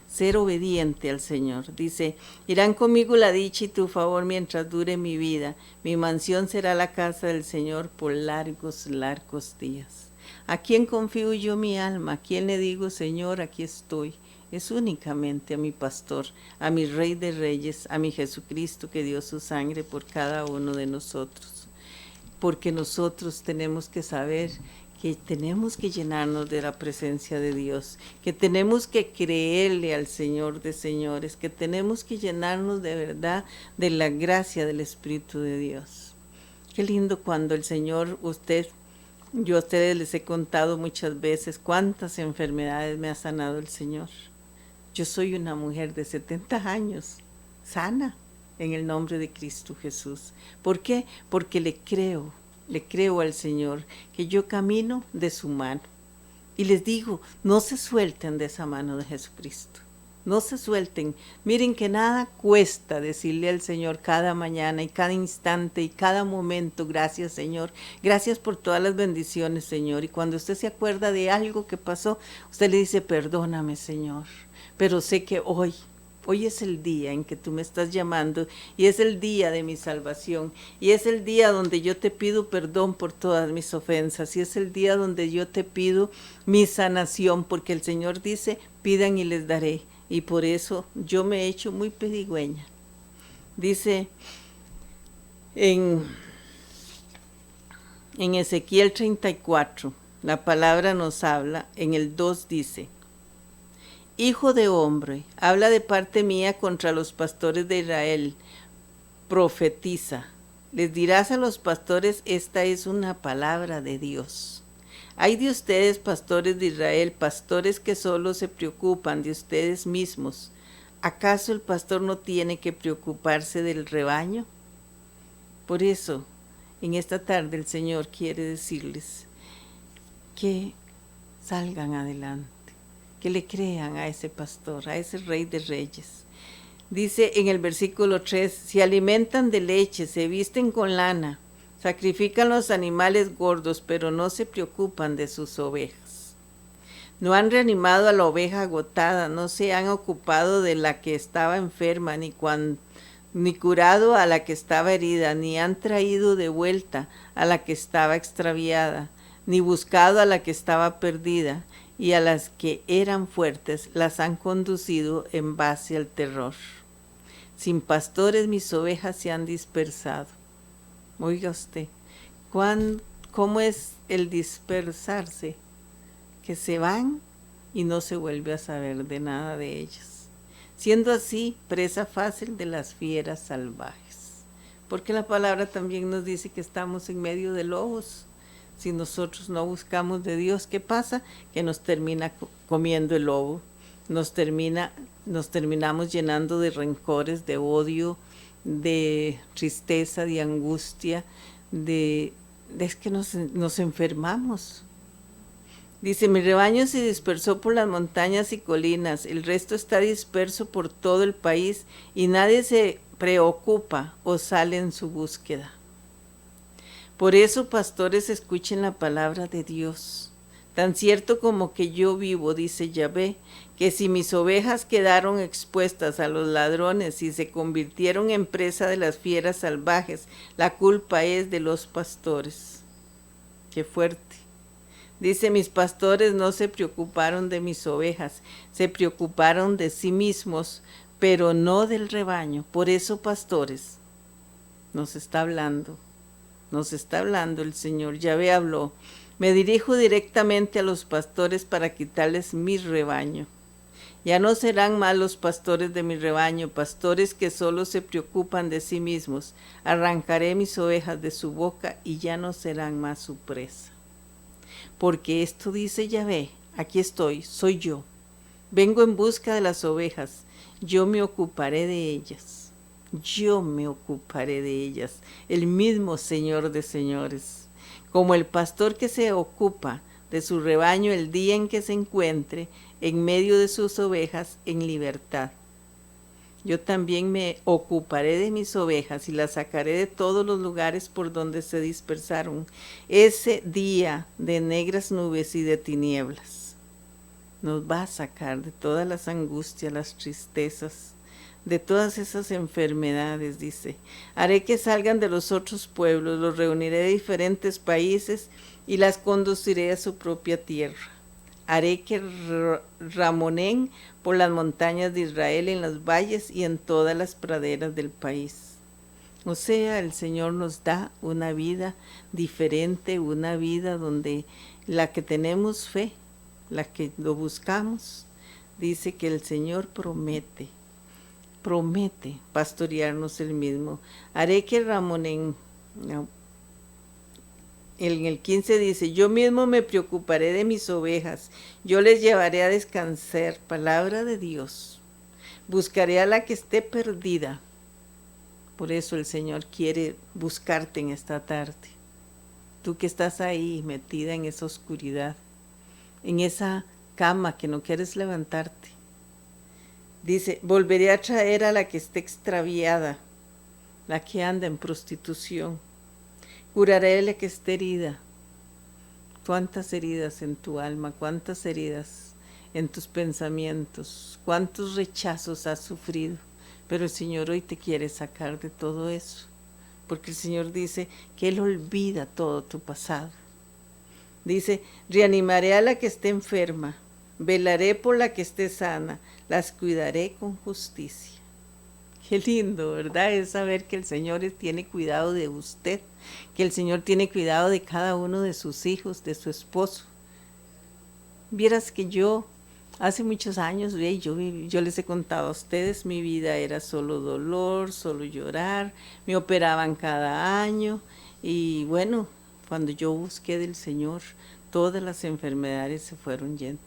ser obediente al Señor. Dice, irán conmigo la dicha y tu favor mientras dure mi vida. Mi mansión será la casa del Señor por largos, largos días. ¿A quién confío yo mi alma? ¿A quién le digo, Señor, aquí estoy? Es únicamente a mi pastor, a mi Rey de Reyes, a mi Jesucristo que dio su sangre por cada uno de nosotros. Porque nosotros tenemos que saber que tenemos que llenarnos de la presencia de Dios, que tenemos que creerle al Señor de señores, que tenemos que llenarnos de verdad de la gracia del Espíritu de Dios. Qué lindo cuando el Señor, yo a ustedes les he contado muchas veces cuántas enfermedades me ha sanado el Señor. Yo soy una mujer de 70 años, sana en el nombre de Cristo Jesús. ¿Por qué? Porque le creo al Señor, que yo camino de su mano. Y les digo, no se suelten de esa mano de Jesucristo. No se suelten. Miren que nada cuesta decirle al Señor cada mañana y cada instante y cada momento, gracias Señor, gracias por todas las bendiciones, Señor. Y cuando usted se acuerda de algo que pasó, usted le dice, perdóname, Señor. Pero sé que hoy es el día en que tú me estás llamando y es el día de mi salvación y es el día donde yo te pido perdón por todas mis ofensas y es el día donde yo te pido mi sanación, porque el Señor dice, pidan y les daré. Y por eso yo me he hecho muy pedigüeña. Dice en Ezequiel 34, la palabra nos habla, en el 2 dice, Hijo de hombre, habla de parte mía contra los pastores de Israel, profetiza. Les dirás a los pastores, esta es una palabra de Dios. Ay de ustedes, pastores de Israel, pastores que solo se preocupan de ustedes mismos. ¿Acaso el pastor no tiene que preocuparse del rebaño? Por eso, en esta tarde el Señor quiere decirles que salgan adelante, que le crean a ese pastor, a ese Rey de Reyes. Dice en el versículo 3, se alimentan de leche, se visten con lana, sacrifican los animales gordos, pero no se preocupan de sus ovejas. No han reanimado a la oveja agotada, no se han ocupado de la que estaba enferma, ni curado a la que estaba herida, ni han traído de vuelta a la que estaba extraviada, ni buscado a la que estaba perdida, y a las que eran fuertes las han conducido en base al terror. Sin pastores mis ovejas se han dispersado. Oiga usted, ¿cómo es el dispersarse? Que se van y no se vuelve a saber de nada de ellas, siendo así presa fácil de las fieras salvajes. Porque la palabra también nos dice que estamos en medio de lobos. Si nosotros no buscamos de Dios, ¿qué pasa? Que nos termina comiendo el lobo, nos terminamos llenando de rencores, de odio, de tristeza, de angustia, es que nos enfermamos. Dice, mi rebaño se dispersó por las montañas y colinas, el resto está disperso por todo el país y nadie se preocupa o sale en su búsqueda. Por eso, pastores, escuchen la palabra de Dios. Tan cierto como que yo vivo, dice Yahvé, que si mis ovejas quedaron expuestas a los ladrones y se convirtieron en presa de las fieras salvajes, la culpa es de los pastores. Qué fuerte. Dice, mis pastores no se preocuparon de mis ovejas, se preocuparon de sí mismos, pero no del rebaño. Por eso, pastores, nos está hablando el Señor. Yahvé habló. Me dirijo directamente a los pastores para quitarles mi rebaño. Ya no serán más los pastores de mi rebaño, pastores que solo se preocupan de sí mismos. Arrancaré mis ovejas de su boca y ya no serán más su presa. Porque esto dice Yahvé, aquí estoy, soy yo. Vengo en busca de las ovejas, yo me ocuparé de ellas. Yo me ocuparé de ellas, el mismo Señor de señores. Como el pastor que se ocupa de su rebaño el día en que se encuentre en medio de sus ovejas en libertad. Yo también me ocuparé de mis ovejas y las sacaré de todos los lugares por donde se dispersaron ese día de negras nubes y de tinieblas. Nos va a sacar de todas las angustias, las tristezas, de todas esas enfermedades, dice. Haré que salgan de los otros pueblos, los reuniré de diferentes países y las conduciré a su propia tierra. Haré que ramonen por las montañas de Israel, en los valles y en todas las praderas del país. O sea, el Señor nos da una vida diferente, una vida donde la que tenemos fe, la que lo buscamos, dice que el Señor promete pastorearnos él mismo. Haré que ramonen. En el 15 dice, yo mismo me preocuparé de mis ovejas, yo les llevaré a descansar, palabra de Dios. Buscaré a la que esté perdida. Por eso el Señor quiere buscarte en esta tarde. Tú que estás ahí metida en esa oscuridad, en esa cama que no quieres levantarte. Dice, volveré a traer a la que esté extraviada, la que anda en prostitución. Curaré a la que esté herida. Cuántas heridas en tu alma, cuántas heridas en tus pensamientos, cuántos rechazos has sufrido. Pero el Señor hoy te quiere sacar de todo eso, porque el Señor dice que Él olvida todo tu pasado. Dice, reanimaré a la que esté enferma, velaré por la que esté sana, las cuidaré con justicia. Qué lindo, ¿verdad? Es saber que el Señor tiene cuidado de usted, que el Señor tiene cuidado de cada uno de sus hijos, de su esposo. Vieras que yo, hace muchos años, yo les he contado a ustedes, mi vida era solo dolor, solo llorar, me operaban cada año y bueno, cuando yo busqué del Señor, todas las enfermedades se fueron yendo.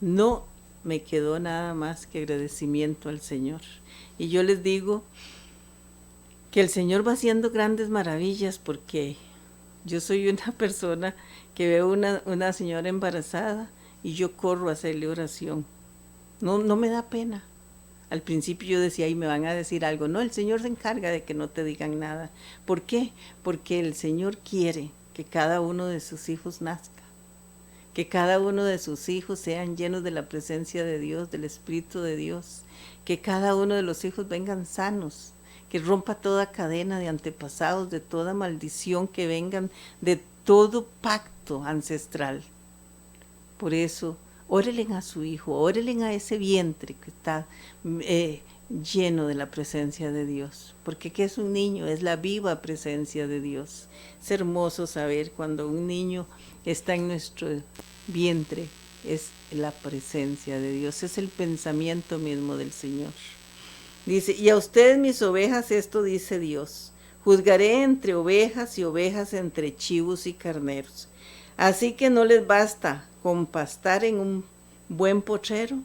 No me quedó nada más que agradecimiento al Señor. Y yo les digo que el Señor va haciendo grandes maravillas, porque yo soy una persona que veo una señora embarazada y yo corro a hacerle oración. No me da pena. Al principio yo decía, y me van a decir algo. No, el Señor se encarga de que no te digan nada. ¿Por qué? Porque el Señor quiere que cada uno de sus hijos nazca, que cada uno de sus hijos sean llenos de la presencia de Dios, del Espíritu de Dios, que cada uno de los hijos vengan sanos, que rompa toda cadena de antepasados, de toda maldición, que vengan de todo pacto ancestral. Por eso, órenle a su hijo, órenle a ese vientre que está lleno de la presencia de Dios. Porque ¿qué es un niño? Es la viva presencia de Dios. Es hermoso saber cuando un niño está en nuestro vientre, es la presencia de Dios, es el pensamiento mismo del Señor. Dice, y a ustedes mis ovejas, esto dice Dios, juzgaré entre ovejas y ovejas, entre chivos y carneros. Así que no les basta con pastar en un buen potrero,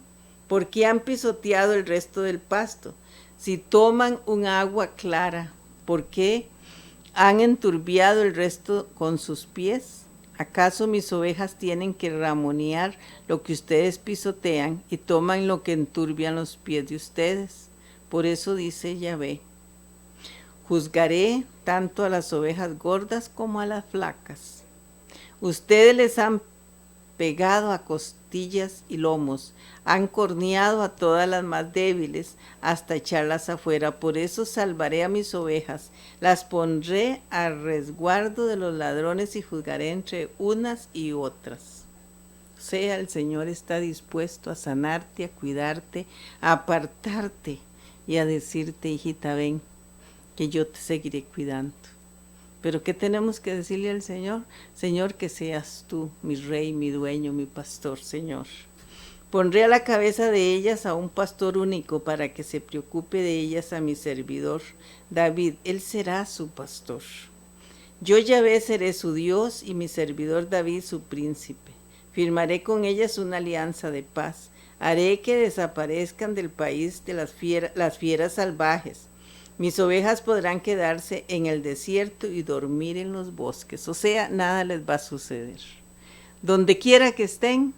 porque han pisoteado el resto del pasto. Si toman un agua clara, ¿por qué han enturbiado el resto con sus pies? ¿Acaso mis ovejas tienen que ramonear lo que ustedes pisotean y toman lo que enturbian los pies de ustedes? Por eso dice Yahvé, juzgaré tanto a las ovejas gordas como a las flacas. Ustedes les han pegado a costillas y lomos, han corneado a todas las más débiles hasta echarlas afuera. Por eso salvaré a mis ovejas, las pondré a resguardo de los ladrones y juzgaré entre unas y otras. O sea, el Señor está dispuesto a sanarte, a cuidarte, a apartarte y a decirte, hijita, ven, que yo te seguiré cuidando. Pero ¿qué tenemos que decirle al Señor? Señor, que seas tú, mi rey, mi dueño, mi pastor, Señor. Pondré a la cabeza de ellas a un pastor único para que se preocupe de ellas, a mi servidor David. Él será su pastor. Yo Yahvé seré su Dios y mi servidor David su príncipe. Firmaré con ellas una alianza de paz. Haré que desaparezcan del país de las fieras salvajes. Mis ovejas podrán quedarse en el desierto y dormir en los bosques. O sea, nada les va a suceder. Donde quiera que estén,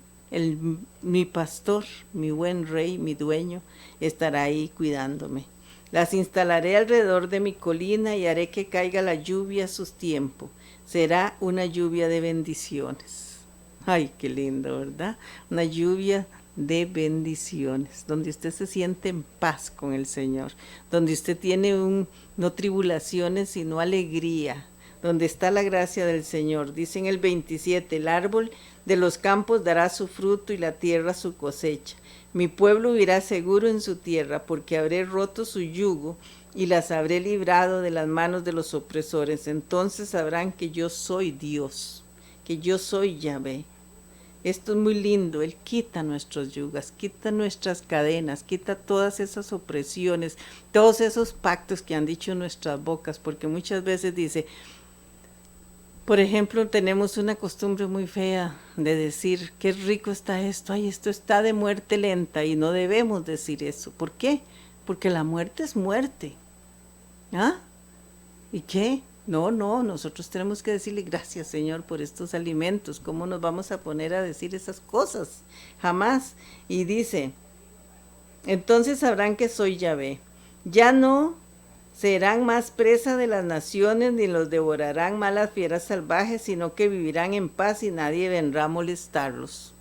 mi pastor, mi buen rey, mi dueño, estará ahí cuidándome. Las instalaré alrededor de mi colina y haré que caiga la lluvia a su tiempo. Será una lluvia de bendiciones. Ay, qué lindo, ¿verdad? Una lluvia de bendiciones, donde usted se siente en paz con el Señor, donde usted tiene no tribulaciones, sino alegría, donde está la gracia del Señor. Dice en el 27, el árbol de los campos dará su fruto y la tierra su cosecha. Mi pueblo vivirá seguro en su tierra, porque habré roto su yugo y las habré librado de las manos de los opresores. Entonces sabrán que yo soy Dios, que yo soy Yahvé. Esto es muy lindo, Él quita nuestros yugas, quita nuestras cadenas, quita todas esas opresiones, todos esos pactos que han dicho nuestras bocas, porque muchas veces dice, por ejemplo, tenemos una costumbre muy fea de decir, qué rico está esto, ay, esto está de muerte lenta, y no debemos decir eso. ¿Por qué? Porque la muerte es muerte. ¿Ah? ¿Y qué? No, nosotros tenemos que decirle gracias, Señor, por estos alimentos. ¿Cómo nos vamos a poner a decir esas cosas? Jamás. Y dice, entonces sabrán que soy Yahvé. Ya no serán más presa de las naciones, ni los devorarán malas fieras salvajes, sino que vivirán en paz y nadie vendrá a molestarlos.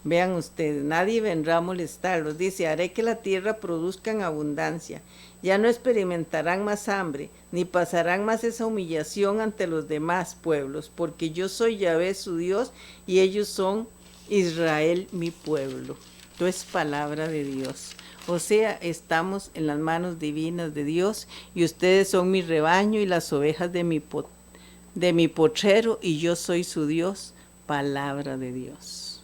Vean ustedes, nadie vendrá a molestarlos. Dice, haré que la tierra produzca en abundancia. Ya no experimentarán más hambre, ni pasarán más esa humillación ante los demás pueblos, porque yo soy Yahvé su Dios, y ellos son Israel mi pueblo. Esto es palabra de Dios. O sea, estamos en las manos divinas de Dios, y ustedes son mi rebaño y las ovejas de mi potrero, y yo soy su Dios, palabra de Dios.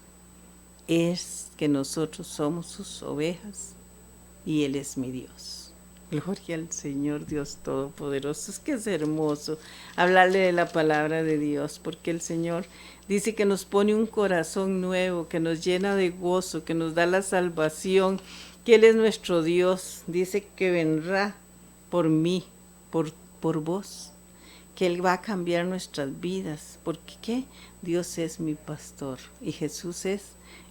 Es que nosotros somos sus ovejas, y Él es mi Dios. Gloria al Señor Dios Todopoderoso. Es que es hermoso hablarle de la palabra de Dios, porque el Señor dice que nos pone un corazón nuevo, que nos llena de gozo, que nos da la salvación, que Él es nuestro Dios. Dice que vendrá por mí, por vos, que Él va a cambiar nuestras vidas. Porque ¿qué? Dios es mi pastor y Jesús es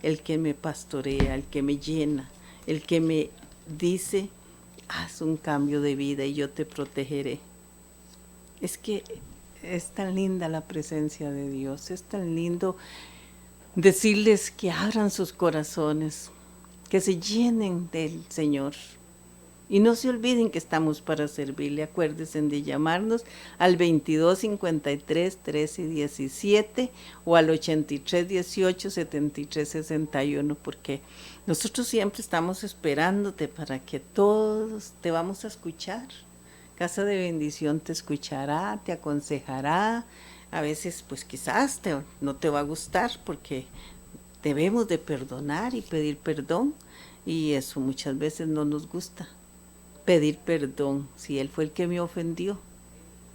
el que me pastorea, el que me llena, el que me dice: haz un cambio de vida y yo te protegeré. Es que es tan linda la presencia de Dios, es tan lindo decirles que abran sus corazones, que se llenen del Señor. Y no se olviden que estamos para servirle. Acuérdense de llamarnos al 22 53 13 17 o al 83 18 73 61, porque nosotros siempre estamos esperándote para que todos te vamos a escuchar. Casa de Bendición te escuchará, te aconsejará. A veces pues quizás no te va a gustar, porque debemos de perdonar y pedir perdón, y eso muchas veces no nos gusta. Pedir perdón, si Él fue el que me ofendió.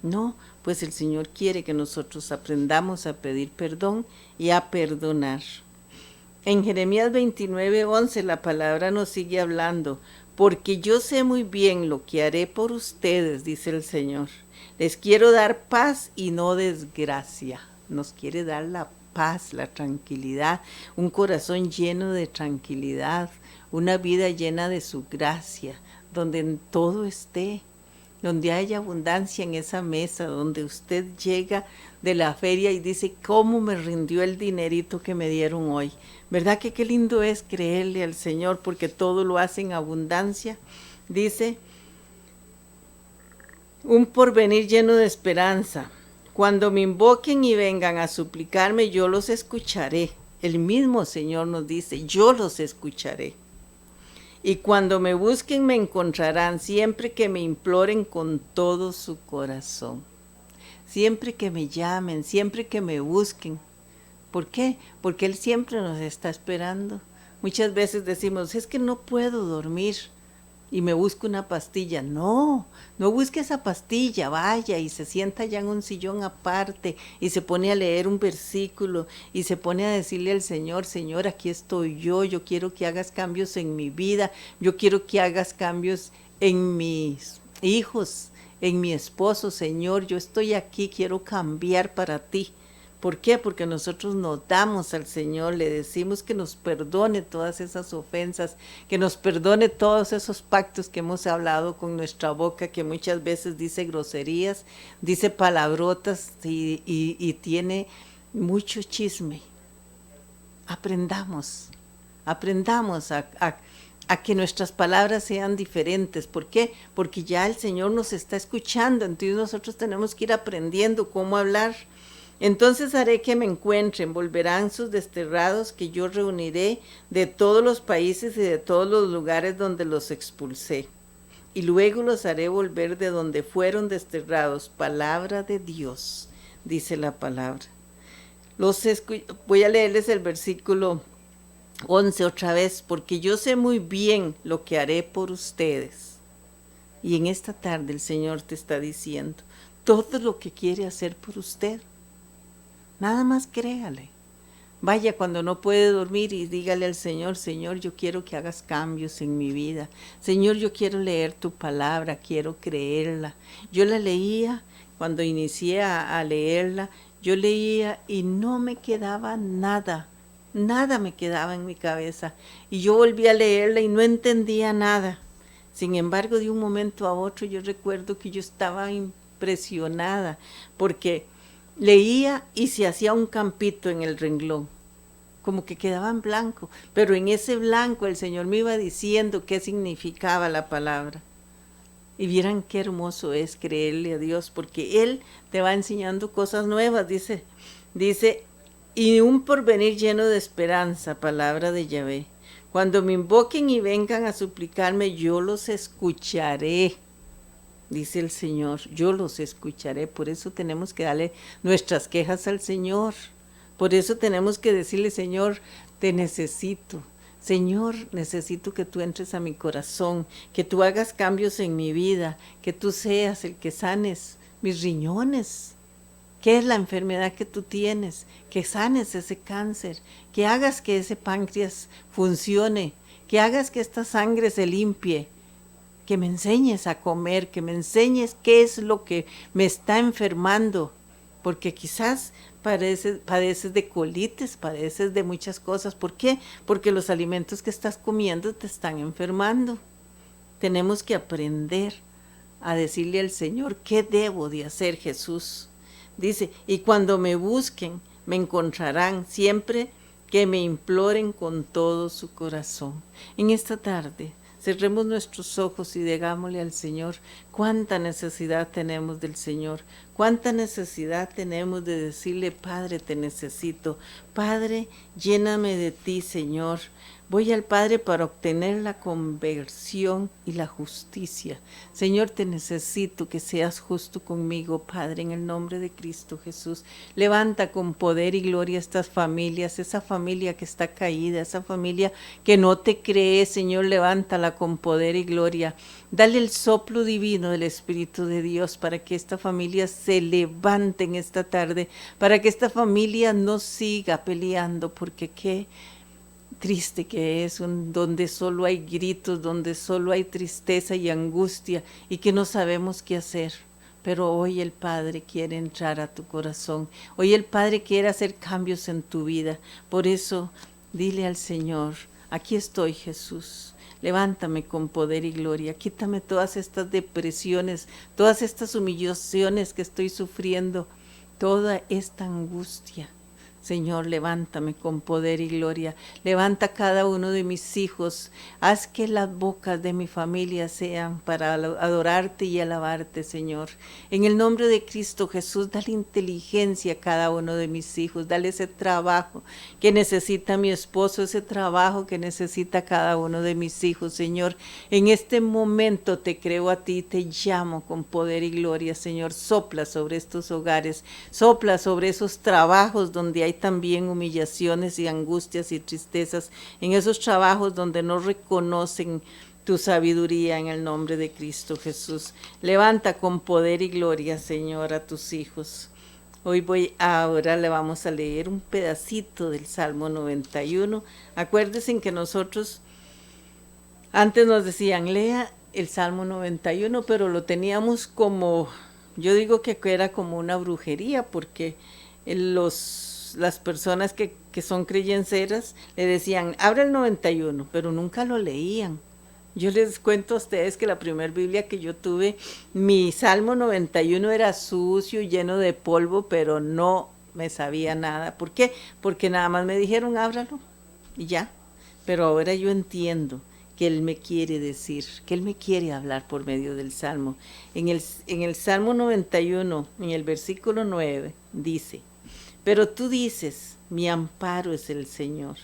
No, pues el Señor quiere que nosotros aprendamos a pedir perdón y a perdonar. En Jeremías 29:11 la palabra nos sigue hablando: porque yo sé muy bien lo que haré por ustedes, dice el Señor. Les quiero dar paz y no desgracia. Nos quiere dar la paz, la tranquilidad, un corazón lleno de tranquilidad, una vida llena de su gracia, donde en todo esté, donde haya abundancia en esa mesa, donde usted llega de la feria y dice: ¿cómo me rindió el dinerito que me dieron hoy? ¿Verdad que qué lindo es creerle al Señor, porque todo lo hace en abundancia? Dice: un porvenir lleno de esperanza. Cuando me invoquen y vengan a suplicarme, yo los escucharé. El mismo Señor nos dice: yo los escucharé. Y cuando me busquen me encontrarán, siempre que me imploren con todo su corazón. Siempre que me llamen, siempre que me busquen. ¿Por qué? Porque Él siempre nos está esperando. Muchas veces decimos: es que no puedo dormir y me busco una pastilla. No, no busque esa pastilla, vaya y se sienta ya en un sillón aparte y se pone a leer un versículo y se pone a decirle al Señor: Señor, aquí estoy yo quiero que hagas cambios en mi vida, yo quiero que hagas cambios en mis hijos, en mi esposo. Señor, yo estoy aquí, quiero cambiar para ti. ¿Por qué? Porque nosotros nos damos al Señor, le decimos que nos perdone todas esas ofensas, que nos perdone todos esos pactos que hemos hablado con nuestra boca, que muchas veces dice groserías, dice palabrotas y tiene mucho chisme. Aprendamos a que nuestras palabras sean diferentes. ¿Por qué? Porque ya el Señor nos está escuchando, entonces nosotros tenemos que ir aprendiendo cómo hablar. Entonces haré que me encuentren, volverán sus desterrados, que yo reuniré de todos los países y de todos los lugares donde los expulsé. Y luego los haré volver de donde fueron desterrados. Palabra de Dios, dice la palabra. Voy a leerles el versículo 11 otra vez: porque yo sé muy bien lo que haré por ustedes. Y en esta tarde el Señor te está diciendo todo lo que quiere hacer por usted. Nada más créale. Vaya cuando no puede dormir y dígale al Señor: Señor, yo quiero que hagas cambios en mi vida. Señor, yo quiero leer tu palabra, quiero creerla. Yo la leía cuando inicié a leerla, yo leía y no me quedaba nada me quedaba en mi cabeza. Y yo volví a leerla y no entendía nada. Sin embargo, de un momento a otro yo recuerdo que yo estaba impresionada, porque leía y se hacía un campito en el renglón, como que quedaba en blanco, pero en ese blanco el Señor me iba diciendo qué significaba la palabra. Y vieran qué hermoso es creerle a Dios, porque Él te va enseñando cosas nuevas. Dice, y un porvenir lleno de esperanza, palabra de Yahvé. Cuando me invoquen y vengan a suplicarme, yo los escucharé. Dice el Señor, yo los escucharé. Por eso tenemos que darle nuestras quejas al Señor. Por eso tenemos que decirle: Señor, te necesito. Señor, necesito que tú entres a mi corazón, que tú hagas cambios en mi vida, que tú seas el que sanes mis riñones. ¿Qué es la enfermedad que tú tienes? Que sanes ese cáncer, que hagas que ese páncreas funcione, que hagas que esta sangre se limpie, que me enseñes a comer, que me enseñes qué es lo que me está enfermando, porque quizás padeces de colitis, padeces de muchas cosas. ¿Por qué? Porque los alimentos que estás comiendo te están enfermando. Tenemos que aprender a decirle al Señor, ¿qué debo de hacer, Jesús? Dice, y cuando me busquen, me encontrarán siempre que me imploren con todo su corazón. En esta tarde, cerremos nuestros ojos y digámosle al Señor cuánta necesidad tenemos del Señor, cuánta necesidad tenemos de decirle, Padre, te necesito. Padre, lléname de ti, Señor. Voy al Padre para obtener la conversión y la justicia. Señor, te necesito que seas justo conmigo, Padre, en el nombre de Cristo Jesús. Levanta con poder y gloria estas familias, esa familia que está caída, esa familia que no te cree, Señor, levántala con poder y gloria. Dale el soplo divino del Espíritu de Dios para que esta familia se levante en esta tarde, para que esta familia no siga peleando, porque qué triste que es donde solo hay gritos, donde solo hay tristeza y angustia y que no sabemos qué hacer. Pero hoy el Padre quiere entrar a tu corazón, hoy el Padre quiere hacer cambios en tu vida. Por eso dile al Señor, aquí estoy, Jesús. Levántame con poder y gloria, quítame todas estas depresiones, todas estas humillaciones que estoy sufriendo, toda esta angustia. Señor, levántame con poder y gloria, levanta a cada uno de mis hijos, haz que las bocas de mi familia sean para adorarte y alabarte, Señor. En el nombre de Cristo Jesús, dale inteligencia a cada uno de mis hijos, dale ese trabajo que necesita mi esposo, ese trabajo que necesita cada uno de mis hijos, Señor. En este momento te creo a ti, te llamo con poder y gloria, Señor. Sopla sobre estos hogares, sopla sobre esos trabajos donde hay también humillaciones y angustias y tristezas, en esos trabajos donde no reconocen tu sabiduría, en el nombre de Cristo Jesús. Levanta con poder y gloria, Señor, a tus hijos. Ahora le vamos a leer un pedacito del Salmo 91. Acuérdense que nosotros antes nos decían, lea el Salmo 91, pero lo teníamos como, yo digo que era como una brujería, porque las personas que son creyenceras le decían, abre el 91, pero nunca lo leían. Yo les cuento a ustedes que la primera Biblia que yo tuve, mi Salmo 91 era sucio, lleno de polvo, pero no me sabía nada. ¿Por qué? Porque nada más me dijeron, ábralo, y ya. Pero ahora yo entiendo que Él me quiere decir, que Él me quiere hablar por medio del Salmo. En el Salmo 91, en el versículo 9, dice, pero tú dices, mi amparo es el Señor.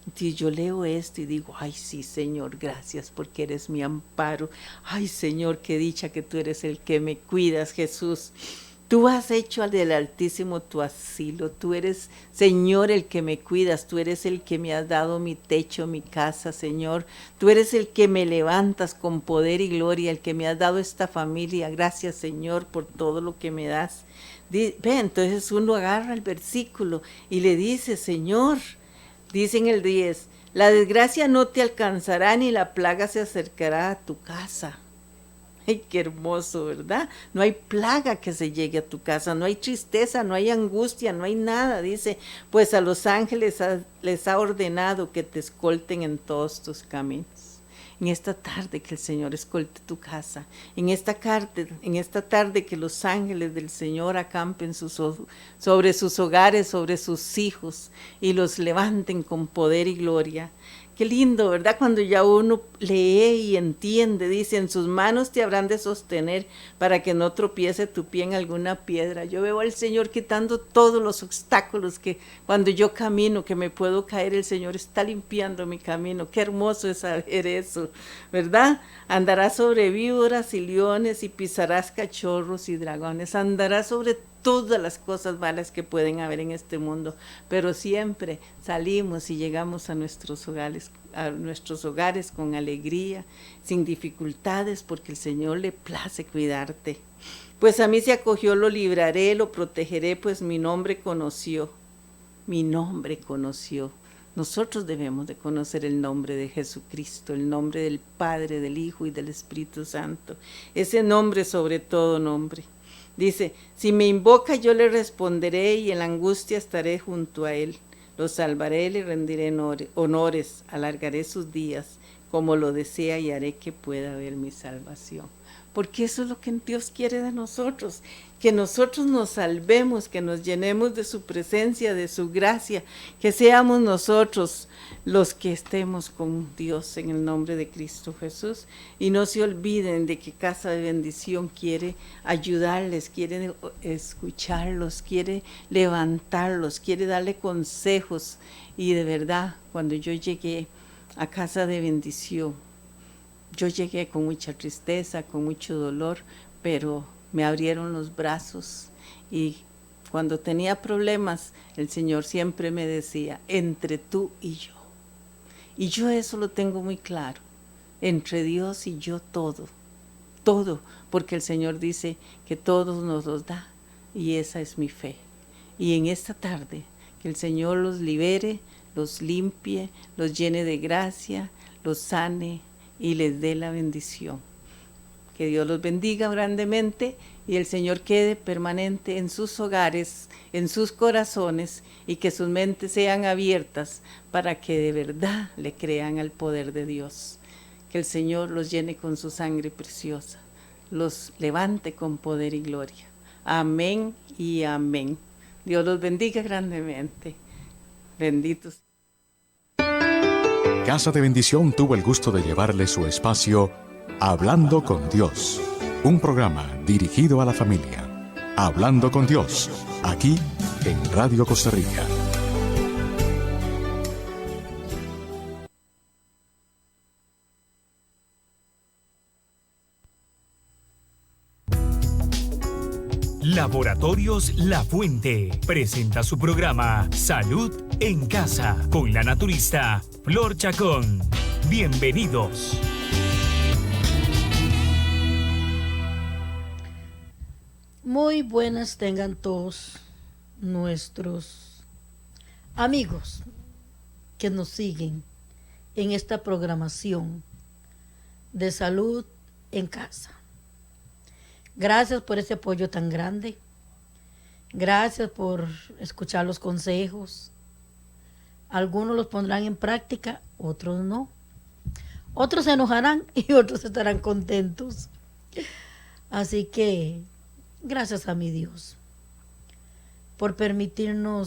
Entonces yo leo esto y digo, ay sí, Señor, gracias porque eres mi amparo. Ay, Señor, qué dicha que tú eres el que me cuidas, Jesús. Tú has hecho del Altísimo tu asilo. Tú eres, Señor, el que me cuidas. Tú eres el que me has dado mi techo, mi casa, Señor. Tú eres el que me levantas con poder y gloria, el que me has dado esta familia. Gracias, Señor, por todo lo que me das. Ve, entonces uno agarra el versículo y le dice, Señor, dice en el 10, la desgracia no te alcanzará ni la plaga se acercará a tu casa. Ay, qué hermoso, ¿verdad? No hay plaga que se llegue a tu casa, no hay tristeza, no hay angustia, no hay nada. Dice, pues a los ángeles les ha ordenado que te escolten en todos tus caminos. En esta tarde que el Señor escolte tu casa, en esta tarde que los ángeles del Señor acampen sobre sus hogares, sobre sus hijos y los levanten con poder y gloria. Qué lindo, ¿verdad? Cuando ya uno lee y entiende, dice, en sus manos te habrán de sostener para que no tropiece tu pie en alguna piedra. Yo veo al Señor quitando todos los obstáculos que cuando yo camino, que me puedo caer, el Señor está limpiando mi camino. Qué hermoso es saber eso, ¿verdad? Andarás sobre víboras y leones y pisarás cachorros y dragones. Andarás sobre todas las cosas malas que pueden haber en este mundo, pero siempre salimos y llegamos a nuestros hogares con alegría, sin dificultades, porque el Señor le place cuidarte. Pues a mí se acogió, lo libraré, lo protegeré, pues mi nombre conoció. Mi nombre conoció. Nosotros debemos de conocer el nombre de Jesucristo, el nombre del Padre, del Hijo y del Espíritu Santo. Ese nombre sobre todo nombre. Dice, si me invoca yo le responderé y en la angustia estaré junto a él. Lo salvaré, le rendiré honores, alargaré sus días como lo desea y haré que pueda ver mi salvación. Porque eso es lo que Dios quiere de nosotros, que nosotros nos salvemos, que nos llenemos de su presencia, de su gracia, que seamos nosotros los que estemos con Dios en el nombre de Cristo Jesús. Y no se olviden de que Casa de Bendición quiere ayudarles, quiere escucharlos, quiere levantarlos, quiere darle consejos. Y de verdad, cuando yo llegué a Casa de Bendición, yo llegué con mucha tristeza, con mucho dolor, pero me abrieron los brazos y cuando tenía problemas, el Señor siempre me decía, entre tú y yo. Y yo eso lo tengo muy claro, entre Dios y yo todo, porque el Señor dice que todos nos los da y esa es mi fe. Y en esta tarde, que el Señor los libere, los limpie, los llene de gracia, los sane, y les dé la bendición. Que Dios los bendiga grandemente y el Señor quede permanente en sus hogares, en sus corazones y que sus mentes sean abiertas para que de verdad le crean al poder de Dios. Que el Señor los llene con su sangre preciosa, los levante con poder y gloria. Amén y amén. Dios los bendiga grandemente. Benditos. Casa de Bendición tuvo el gusto de llevarle su espacio Hablando con Dios, un programa dirigido a la familia. Hablando con Dios, aquí en Radio Costa Rica. Laboratorios La Fuente presenta su programa Salud en Casa con la naturista Flor Chacón. Bienvenidos. Muy buenas tengan todos nuestros amigos que nos siguen en esta programación de Salud en Casa. Gracias por ese apoyo tan grande. Gracias por escuchar los consejos. Algunos los pondrán en práctica, otros no. Otros se enojarán y otros estarán contentos. Así que, gracias a mi Dios por permitirnos